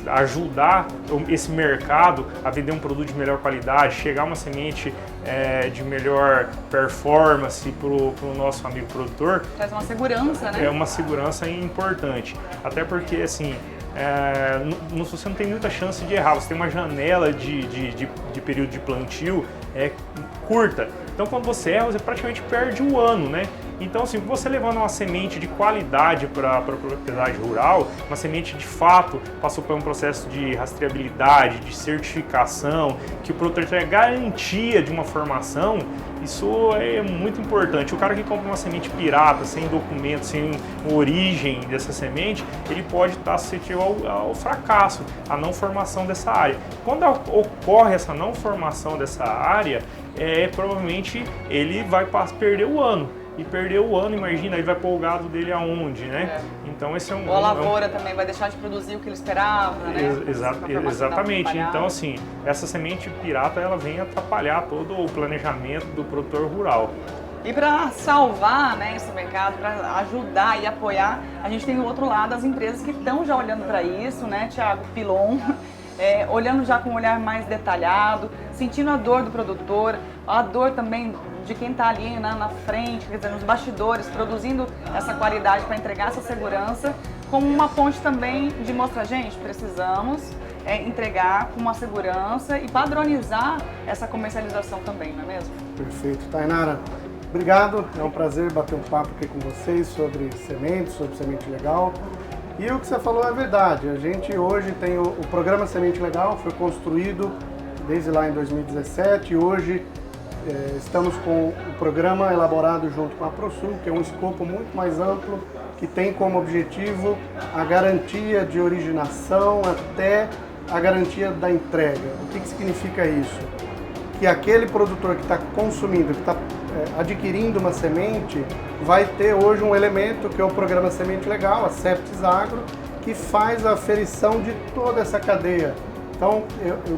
ajudar esse mercado a vender um produto de melhor qualidade, chegar uma semente de melhor performance para o nosso amigo produtor. Traz uma segurança, né? É uma segurança importante, até porque assim, você não tem muita chance de errar, você tem uma janela de período de plantio curta. Então, quando você erra, você praticamente perde o ano, né? Então, assim, você levando uma semente de qualidade para a propriedade rural, uma semente de fato passou por um processo de rastreabilidade, de certificação, que o produtor tem garantia de uma formação, isso é muito importante. O cara que compra uma semente pirata, sem documento, sem origem dessa semente, ele pode estar suscetível ao fracasso, à não formação dessa área. Quando ocorre essa não formação dessa área, provavelmente ele vai perder o ano. E perder o ano, imagina, ele vai pôr o gado dele aonde, né? Então esse é um... Ou a lavoura também vai deixar de produzir o que ele esperava, né? Exatamente. Então, assim, essa semente pirata, ela vem atrapalhar todo o planejamento do produtor rural. E para salvar, né, esse mercado, para ajudar e apoiar, a gente tem do outro lado as empresas que estão já olhando para isso, né, Thiago Pilon? Olhando já com um olhar mais detalhado, sentindo a dor do produtor, a dor também de quem está ali na frente, quer dizer, nos bastidores, produzindo essa qualidade para entregar essa segurança, como uma ponte também de mostrar, gente, precisamos entregar com uma segurança e padronizar essa comercialização também, não é mesmo? Perfeito. Tainara, obrigado, é um prazer bater um papo aqui com vocês sobre sementes, sobre Semente Legal. E o que você falou é verdade, a gente hoje tem o programa Semente Legal, foi construído desde lá em 2017 e hoje estamos com o programa elaborado junto com a ProSul, que é um escopo muito mais amplo, que tem como objetivo a garantia de originação até a garantia da entrega. O que significa isso? Que aquele produtor que está consumindo, que está adquirindo uma semente, vai ter hoje um elemento que é o programa Semente Legal, a Septis Agro, que faz a aferição de toda essa cadeia. Então,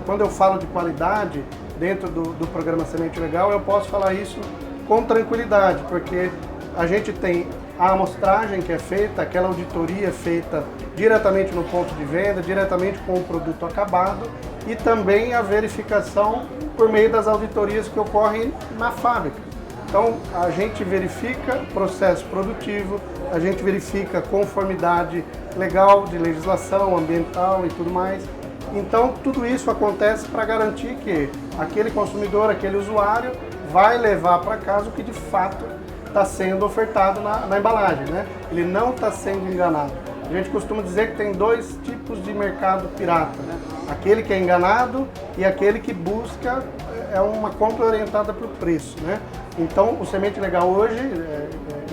quando eu falo de qualidade dentro do programa Semente Legal, eu posso falar isso com tranquilidade, porque a gente tem a amostragem que é feita, aquela auditoria feita diretamente no ponto de venda, diretamente com o produto acabado, e também a verificação por meio das auditorias que ocorrem na fábrica. Então, a gente verifica processo produtivo, a gente verifica conformidade legal de legislação ambiental e tudo mais. Então, tudo isso acontece para garantir que aquele consumidor, aquele usuário, vai levar para casa o que de fato está sendo ofertado na embalagem, né? Ele não está sendo enganado. A gente costuma dizer que tem dois tipos de mercado pirata, né? Aquele que é enganado e aquele que busca uma compra orientada para o preço, né? Então, o Semente Legal hoje,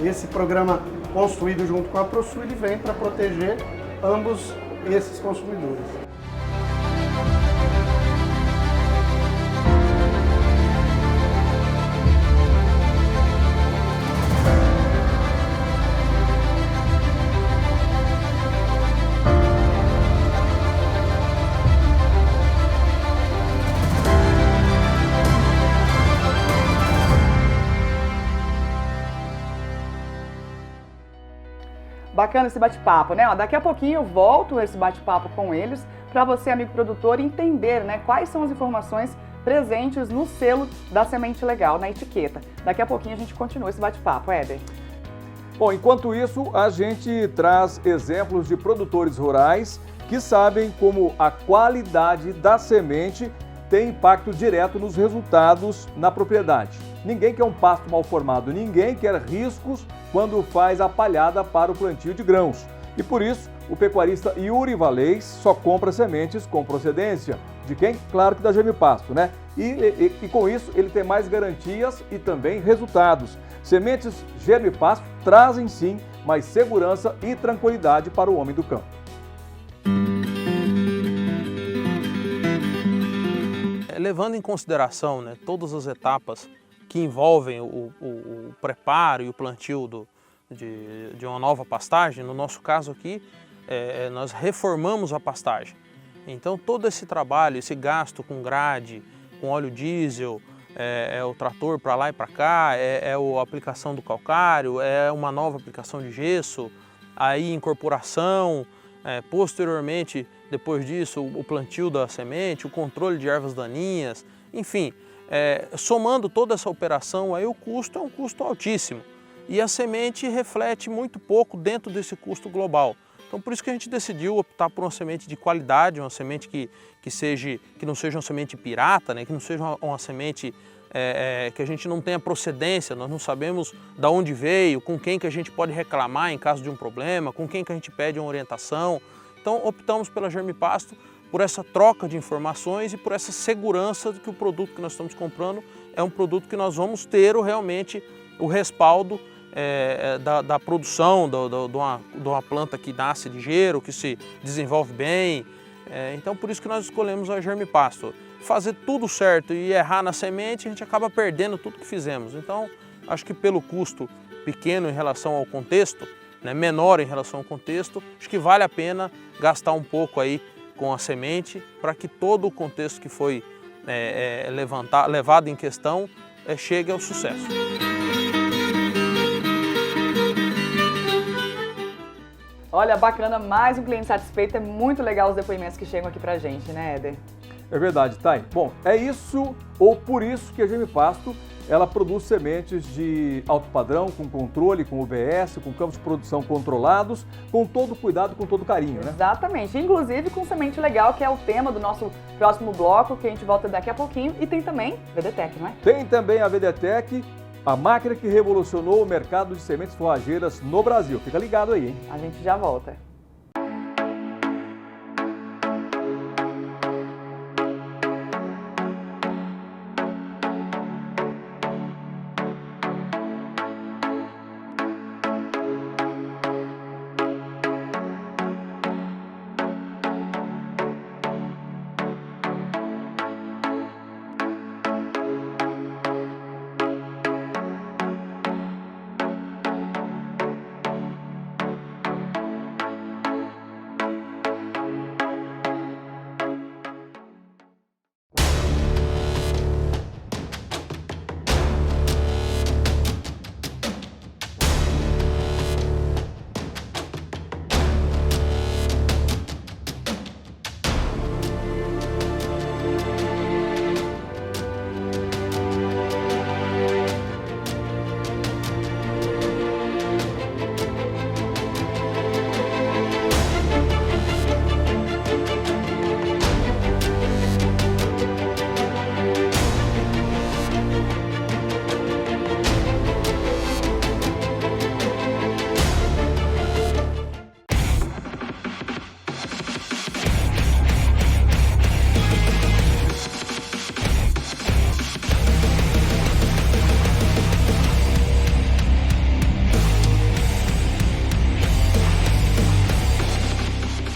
esse programa construído junto com a ProSul, ele vem para proteger ambos esses consumidores. Bacana esse bate-papo, né? Ó, daqui a pouquinho eu volto esse bate-papo com eles para você, amigo produtor, entender, né, quais são as informações presentes no selo da Semente Legal, na etiqueta. Daqui a pouquinho a gente continua esse bate-papo, Éder. Bom, enquanto isso, a gente traz exemplos de produtores rurais que sabem como a qualidade da semente tem impacto direto nos resultados na propriedade. Ninguém quer um pasto mal formado, ninguém quer riscos quando faz a palhada para o plantio de grãos. E por isso, o pecuarista Yuri Valês só compra sementes com procedência. De quem? Claro que da Germipasto, né? E com isso, ele tem mais garantias e também resultados. Sementes Germipasto trazem sim mais segurança e tranquilidade para o homem do campo. Levando em consideração, né, todas as etapas que envolvem o preparo e o plantio de uma nova pastagem, no nosso caso aqui, nós reformamos a pastagem. Então todo esse trabalho, esse gasto com grade, com óleo diesel, o trator para lá e para cá, a aplicação do calcário, é uma nova aplicação de gesso, aí incorporação, posteriormente, depois disso, o plantio da semente, o controle de ervas daninhas, enfim, somando toda essa operação, aí o custo é um custo altíssimo e a semente reflete muito pouco dentro desse custo global. Então por isso que a gente decidiu optar por uma semente de qualidade, uma semente que não seja uma semente pirata, né? Que não seja uma semente que a gente não tenha procedência, nós não sabemos de onde veio, com quem que a gente pode reclamar em caso de um problema, com quem que a gente pede uma orientação. Então optamos pela Germipasto por essa troca de informações e por essa segurança de que o produto que nós estamos comprando é um produto que nós vamos ter realmente o respaldo da produção de uma planta que nasce ligeiro, que se desenvolve bem. Então por isso que nós escolhemos a Germipasto. Fazer tudo certo e errar na semente, a gente acaba perdendo tudo que fizemos. Então acho que pelo custo pequeno em relação ao contexto, né, menor em relação ao contexto, acho que vale a pena gastar um pouco aí com a semente para que todo o contexto que foi levado em questão chegue ao sucesso. Olha, bacana, mais um cliente satisfeito, é muito legal os depoimentos que chegam aqui pra gente, né, Éder? É verdade, Thay. Bom, é isso ou por isso que a Germipasto ela produz sementes de alto padrão, com controle, com UBS, com campos de produção controlados, com todo cuidado, com todo carinho, né? Exatamente, inclusive com semente legal, que é o tema do nosso próximo bloco, que a gente volta daqui a pouquinho, e tem também VDTEC, não é? Tem também a VDTEC, a máquina que revolucionou o mercado de sementes forrageiras no Brasil. Fica ligado aí, hein? A gente já volta.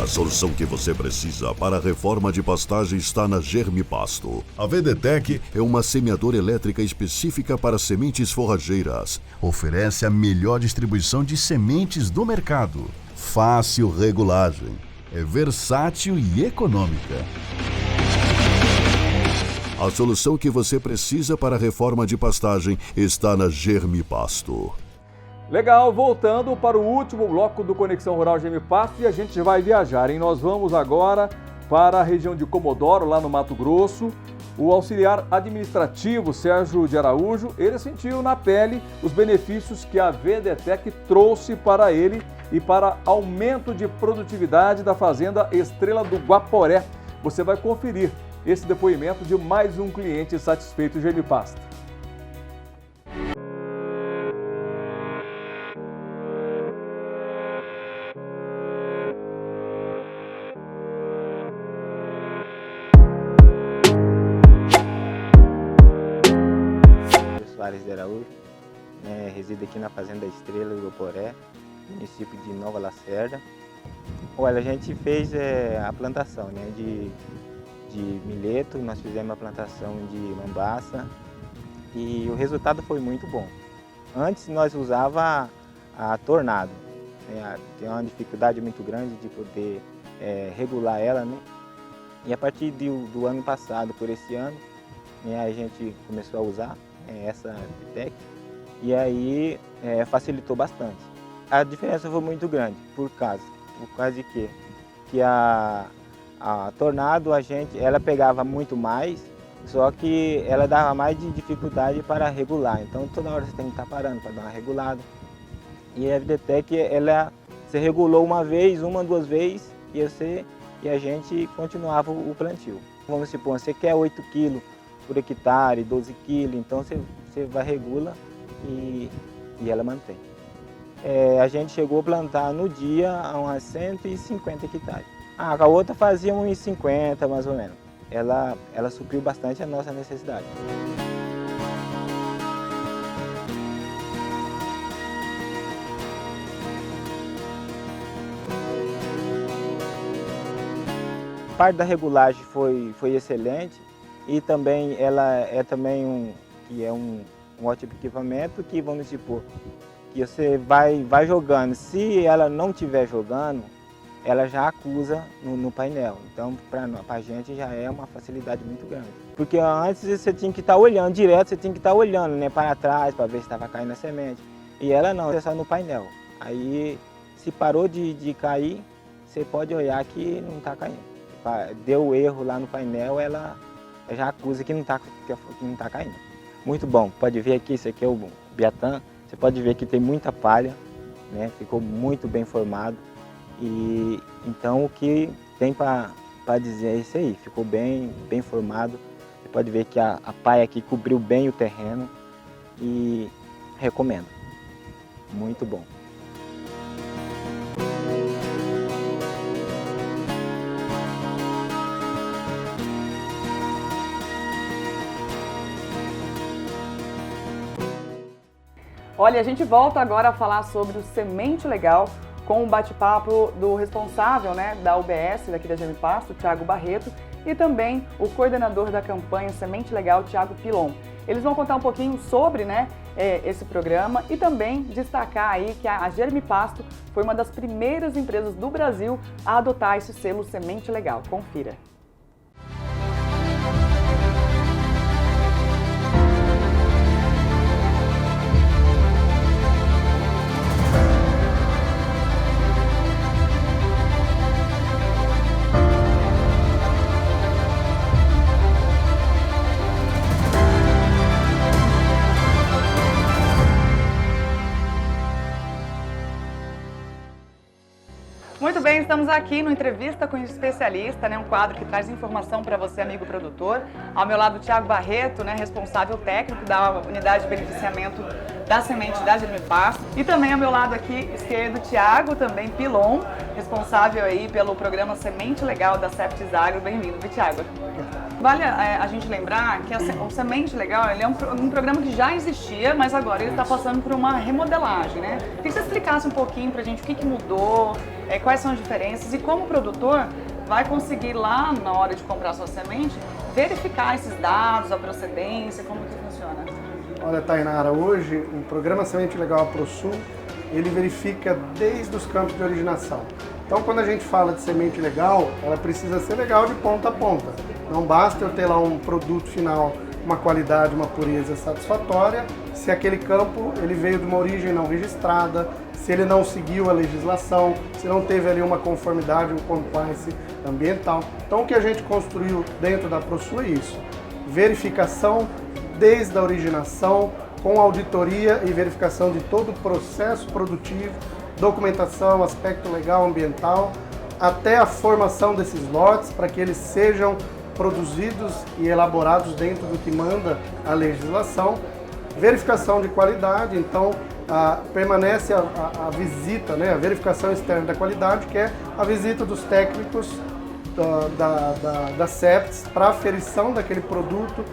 A solução que você precisa para a reforma de pastagem está na Germipasto. A VDTEC é uma semeadora elétrica específica para sementes forrageiras. Oferece a melhor distribuição de sementes do mercado. Fácil regulagem. É versátil e econômica. A solução que você precisa para a reforma de pastagem está na Germipasto. Legal, voltando para o último bloco do Conexão Rural Germipasto e a gente vai viajar, hein? Nós vamos agora para a região de Comodoro, lá no Mato Grosso. O auxiliar administrativo Sérgio de Araújo, ele sentiu na pele os benefícios que a VDTEC trouxe para ele e para aumento de produtividade da fazenda Estrela do Guaporé. Você vai conferir esse depoimento de mais um cliente satisfeito Germipasto. Soares de Araújo, resido aqui na Fazenda Estrela do Guaporé, município de Nova Lacerda. Olha, a gente fez a plantação de milheto, nós fizemos a plantação de mambaça e o resultado foi muito bom. Antes nós usava a Tornado, tem uma dificuldade muito grande de poder regular ela, né? E a partir do ano passado, por esse ano, a gente começou a usar essa VDTEC e aí facilitou bastante. A diferença foi muito grande, por causa de quê? Que a Tornado ela pegava muito mais, só que ela dava mais de dificuldade para regular, então toda hora você tem que estar parando para dar uma regulada. E a VDTEC, você regulou uma vez, duas vezes e a gente continuava o plantio. Vamos supor, você quer 8 kg por hectare, 12 kg, então você vai regula e ela mantém. A gente chegou a plantar no dia umas 150 hectares. A outra fazia uns 50 mais ou menos. Ela supriu bastante a nossa necessidade. A parte da regulagem foi excelente e também ela é também um ótimo equipamento que, vamos supor, que você vai jogando. Se ela não estiver jogando, ela já acusa no painel. Então, para a gente já é uma facilidade muito grande. Porque antes você tinha que estar olhando direto, você tinha que estar olhando, né, para trás, para ver se estava caindo a semente. E ela não, é só no painel. Aí, se parou de cair, você pode olhar que não está caindo. Deu erro lá no painel, ela já acusa que não está caindo. Muito bom, pode ver aqui, esse aqui é o Biatã. Você pode ver que tem muita palha, né? Ficou muito bem formado. E então o que tem para dizer é isso aí, ficou bem formado. Você pode ver que a palha aqui cobriu bem o terreno e recomendo. Muito bom. Olha, a gente volta agora a falar sobre o Semente Legal com um bate-papo do responsável, né, da UBS, daqui da Germipasto, Thiago Barreto, e também o coordenador da campanha Semente Legal, Thiago Pilon. Eles vão contar um pouquinho sobre, né, esse programa e também destacar aí que a Germipasto foi uma das primeiras empresas do Brasil a adotar esse selo Semente Legal. Confira. Muito bem, estamos aqui no Entrevista com o Especialista, né, um quadro que traz informação para você, amigo produtor. Ao meu lado, o Thiago Barreto, né, responsável técnico da unidade de beneficiamento da semente da Germipasto. E também ao meu lado aqui esquerdo, Thiago, também Pilon, responsável aí pelo programa Semente Legal da Septis Agro. Bem-vindo, Thiago. Vale a gente lembrar que o Semente Legal ele é um programa que já existia, mas agora ele está passando por uma remodelagem, né? Queria que você explicasse um pouquinho para a gente o que mudou, quais são as diferenças e como o produtor vai conseguir lá, na hora de comprar sua semente, verificar esses dados, a procedência, como que funciona. Olha, Tainara, hoje o programa Semente Legal AproSul, ele verifica desde os campos de originação. Então, quando a gente fala de semente legal, ela precisa ser legal de ponta a ponta. Não basta eu ter lá um produto final, uma qualidade, uma pureza satisfatória, se aquele campo ele veio de uma origem não registrada, se ele não seguiu a legislação, se não teve ali uma conformidade, um compliance ambiental. Então, o que a gente construiu dentro da AproSul é isso. Verificação desde a originação, com auditoria e verificação de todo o processo produtivo, documentação, aspecto legal, ambiental, até a formação desses lotes para que eles sejam produzidos e elaborados dentro do que manda a legislação, verificação de qualidade, então permanece a visita, né, a verificação externa da qualidade, que é a visita dos técnicos da CEPTS para aferição daquele produto,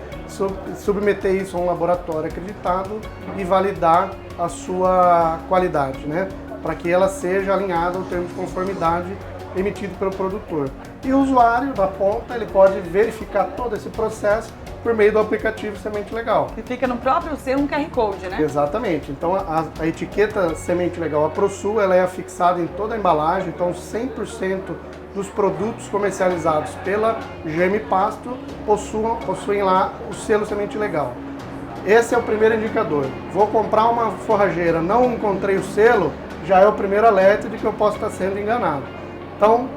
submeter isso a um laboratório acreditado e validar a sua qualidade, né? Para que ela seja alinhada ao termo de conformidade emitido pelo produtor. E o usuário da ponta ele pode verificar todo esse processo por meio do aplicativo Semente Legal. Que fica no próprio selo um QR Code, né? Exatamente. Então a etiqueta Semente Legal AproSul ela é afixada em toda a embalagem, então 100% dos produtos comercializados pela Germipasto possuem lá o selo Semente Legal. Esse é o primeiro indicador. Vou comprar uma forrageira, não encontrei o selo, já é o primeiro alerta de que eu posso estar sendo enganado. Então,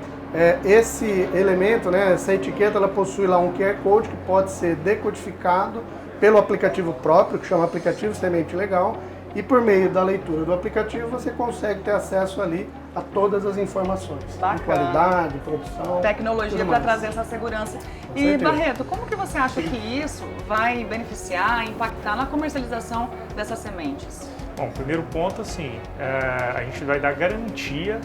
esse elemento, né, essa etiqueta, ela possui lá um QR Code que pode ser decodificado pelo aplicativo próprio, que chama aplicativo Semente Legal, e por meio da leitura do aplicativo você consegue ter acesso ali a todas as informações. Bacana. De qualidade, produção. Tecnologia para trazer essa segurança. Com E certeza. Barreto, como que você acha que isso vai beneficiar, impactar na comercialização dessas sementes? Bom, primeiro ponto, assim, a gente vai dar garantia.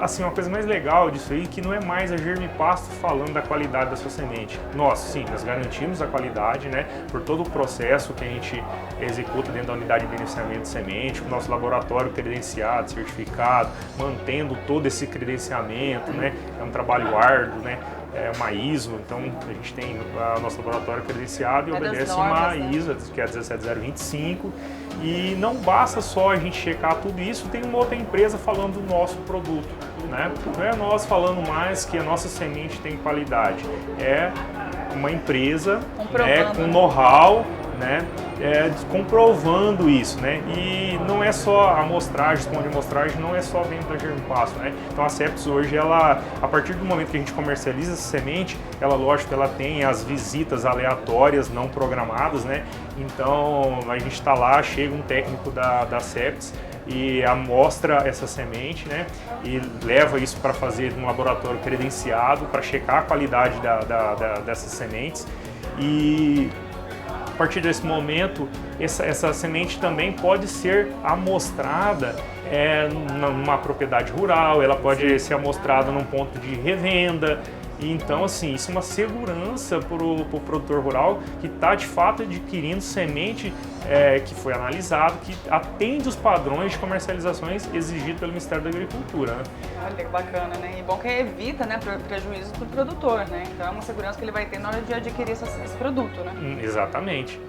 Assim, uma coisa mais legal disso aí, que não é mais a Germipasto falando da qualidade da sua semente. Nós, sim, nós garantimos a qualidade, né, por todo o processo que a gente executa dentro da unidade de beneficiamento de semente, com o nosso laboratório credenciado, certificado, mantendo todo esse credenciamento, né, é um trabalho árduo, né, é uma ISO, então a gente tem o nosso laboratório credenciado e obedece uma ISO, que é a 17025, e não basta só a gente checar tudo isso, tem uma outra empresa falando do nosso produto, né? Não é nós falando mais que a nossa semente tem qualidade, é uma empresa, né, com know-how, né, comprovando isso, né? E não é só a amostragem, o de amostragem não é só dentro da Germipasto, né? Então a CEPTS hoje, ela, a partir do momento que a gente comercializa essa semente, ela, lógico, ela tem as visitas aleatórias, não programadas, né? Então a gente está lá, chega um técnico da CEPTS e amostra essa semente, né? E leva isso para fazer um laboratório credenciado para checar a qualidade dessas sementes. E a partir desse momento, essa semente também pode ser amostrada numa propriedade rural, ela pode ser amostrada num ponto de revenda. Então, assim, isso é uma segurança para o produtor rural que está, de fato, adquirindo semente que foi analisado, que atende os padrões de comercializações exigidos pelo Ministério da Agricultura. Né? Olha que bacana, né? E bom que evita, né, prejuízos para o produtor, né? Então é uma segurança que ele vai ter na hora de adquirir esse produto, né? Exatamente.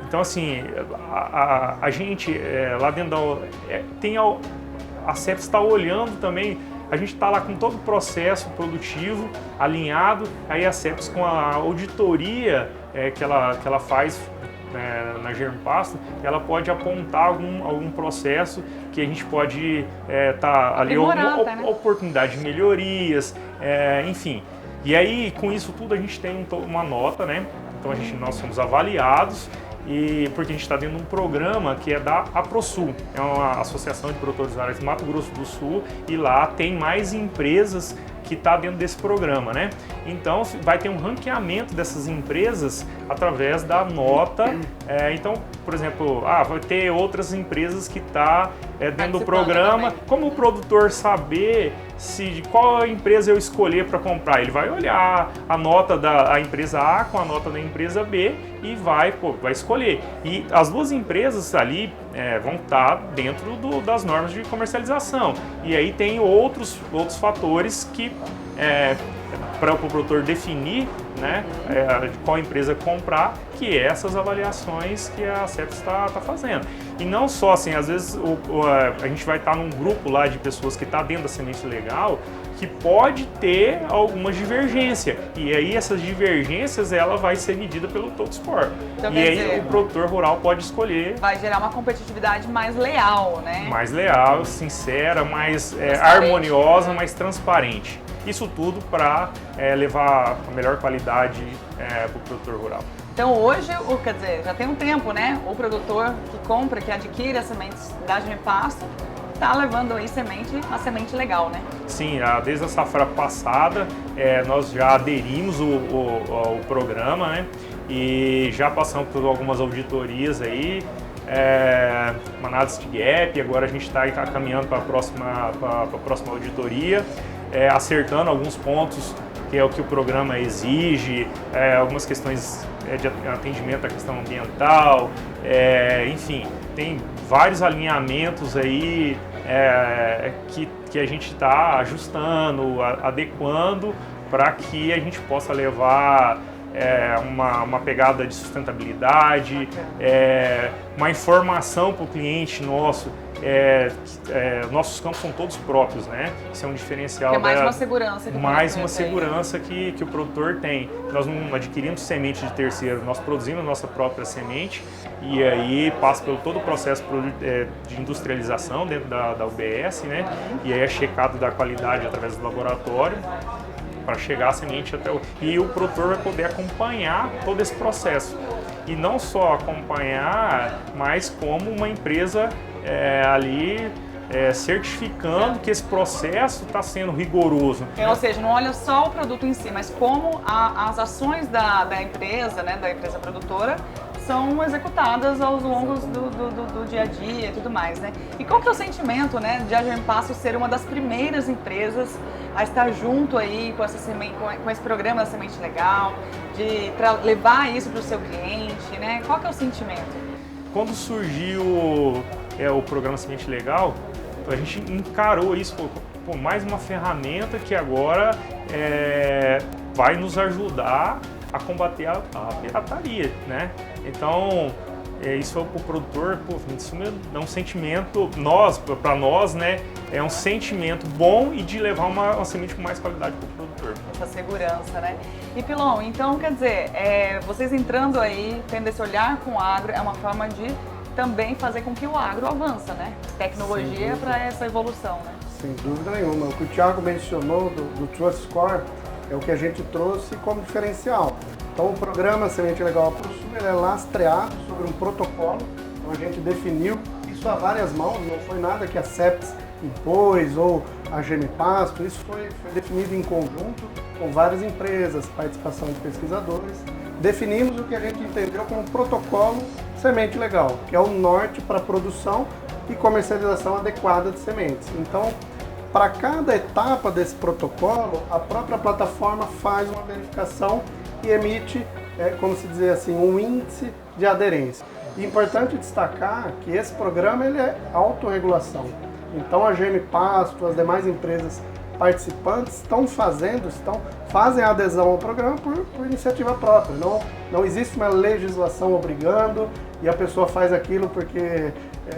Então, assim, a gente lá dentro a CEPTS está olhando também. A gente está lá com todo o processo produtivo alinhado, aí a CEPTS com a auditoria que ela faz na Germipasto, ela pode apontar algum processo que a gente pode ali alguma oportunidade de melhorias, enfim. E aí, com isso tudo, a gente tem uma nota, né? Então nós somos avaliados, porque a gente está dentro de um programa que é da AproSul, é uma associação de produtores rurais do Mato Grosso do Sul, e lá tem mais empresas que está dentro desse programa, né? Então vai ter um ranqueamento dessas empresas através da nota. Então, por exemplo, vai ter outras empresas que estão dentro do programa. Também. Como o produtor saber de qual empresa eu escolher para comprar? Ele vai olhar a nota da empresa A com a nota da empresa B e vai escolher. E as duas empresas ali vão estar dentro das normas de comercialização. E aí tem outros fatores que para o produtor definir, né, qual empresa comprar, que é essas avaliações que a CEPES está fazendo. E não só assim, às vezes a gente vai estar num grupo lá de pessoas que está dentro da semente legal, que pode ter alguma divergência. E aí essas divergências ela vai ser medida pelo Totsport. Então, e aí o produtor rural pode escolher. Vai gerar uma competitividade mais leal, né? Mais leal, sincera, mais harmoniosa, mais transparente. Isso tudo para levar a melhor qualidade para o produtor rural. Então hoje, quer dizer, já tem um tempo, né? O produtor que compra, que adquire as sementes da GMPasto, está levando aí uma semente legal, né? Sim, desde a safra passada nós já aderimos o programa, né? E já passamos por algumas auditorias aí, uma análise de gap, agora a gente está caminhando para a próxima auditoria, acertando alguns pontos que é o que o programa exige, algumas questões de atendimento à questão ambiental, enfim, tem vários alinhamentos aí que a gente está ajustando, adequando para que a gente possa levar uma pegada de sustentabilidade, uma informação para o cliente nosso. Nossos campos são todos próprios, né? Isso é um diferencial. É mais uma segurança. Mais uma segurança que o produtor tem. Nós não adquirimos semente de terceiro, nós produzimos nossa própria semente e aí passa pelo todo o processo de industrialização dentro da UBS, né? E aí é checado da qualidade através do laboratório para chegar a semente até e o produtor vai poder acompanhar todo esse processo. E não só acompanhar, mas como uma empresa ali certificando que esse processo está sendo rigoroso. Ou seja, não olha só o produto em si, mas como as ações da empresa, né, da empresa produtora, são executadas ao longo do dia a dia e tudo mais, né? E qual que é o sentimento, né, de a GMPasto ser uma das primeiras empresas a estar junto aí com esse programa da Semente Legal, de levar isso para o seu cliente, né? Qual que é o sentimento? Quando surgiu o programa Semente Legal, a gente encarou isso como mais uma ferramenta que agora vai nos ajudar a combater a pirataria, né? Então, isso o produtor, isso é um sentimento, para nós, né? É um sentimento bom e de levar uma semente com mais qualidade para o produtor. Essa segurança, né? E Pilon, então, quer dizer, vocês entrando aí, tendo esse olhar com o agro, é uma forma de também fazer com que o agro avança, né? Tecnologia para essa evolução, né? Sem dúvida nenhuma. O que o Thiago mencionou do Trust Score é o que a gente trouxe como diferencial. Então o programa Semente Legal para o Sul ele é lastreado sobre um protocolo, então a gente definiu isso a várias mãos, não foi nada que a CEPES impôs ou a GMPasto, isso foi definido em conjunto com várias empresas, participação de pesquisadores. Definimos o que a gente entendeu como protocolo Semente Legal, que é o norte para a produção e comercialização adequada de sementes. Então, para cada etapa desse protocolo, a própria plataforma faz uma verificação e emite, como se dizer assim, um índice de aderência. E importante destacar que esse programa ele é autorregulação. Então a GMPasto, as demais empresas participantes fazem a adesão ao programa por iniciativa própria. Não existe uma legislação obrigando e a pessoa faz aquilo porque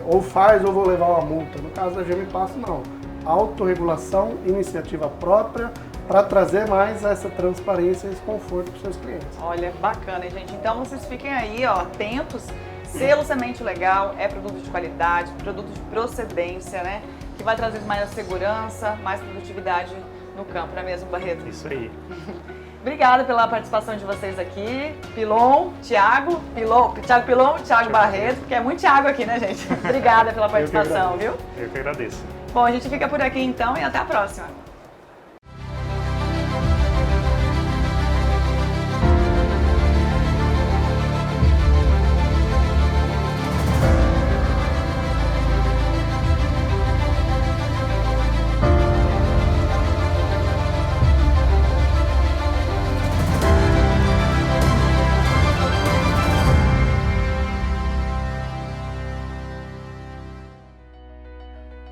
ou faz ou vou levar uma multa. No caso da GMPasto, não. Autorregulação, iniciativa própria, para trazer mais essa transparência e esse conforto para os seus clientes. Olha, bacana, gente. Então vocês fiquem aí, atentos. Selo Semente Legal é produto de qualidade, produto de procedência, né? Que vai trazer mais segurança, mais produtividade no campo, não é mesmo, Barreto? Isso aí. Obrigada pela participação de vocês aqui. Thiago Pilon, Thiago Barreto, porque é muito Thiago aqui, né, gente? Obrigada pela participação, viu? Eu que agradeço. Bom, a gente fica por aqui então e até a próxima.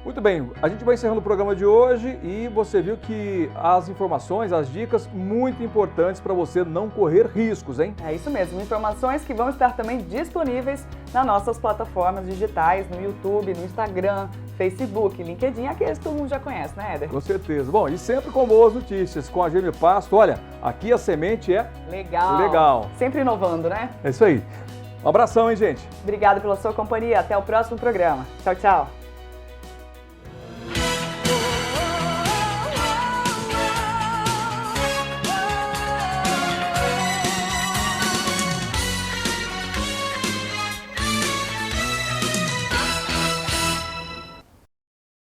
Muito bem, a gente vai encerrando o programa de hoje e você viu que as informações, as dicas muito importantes para você não correr riscos, hein? É isso mesmo, informações que vão estar também disponíveis nas nossas plataformas digitais, no YouTube, no Instagram, Facebook, LinkedIn, aqueles que todo mundo já conhece, né, Éder? Com certeza. Bom, e sempre com boas notícias, com a GM Pasto. Olha, aqui a semente é legal. Sempre inovando, né? É isso aí. Um abração, hein, gente? Obrigada pela sua companhia. Até o próximo programa. Tchau, tchau.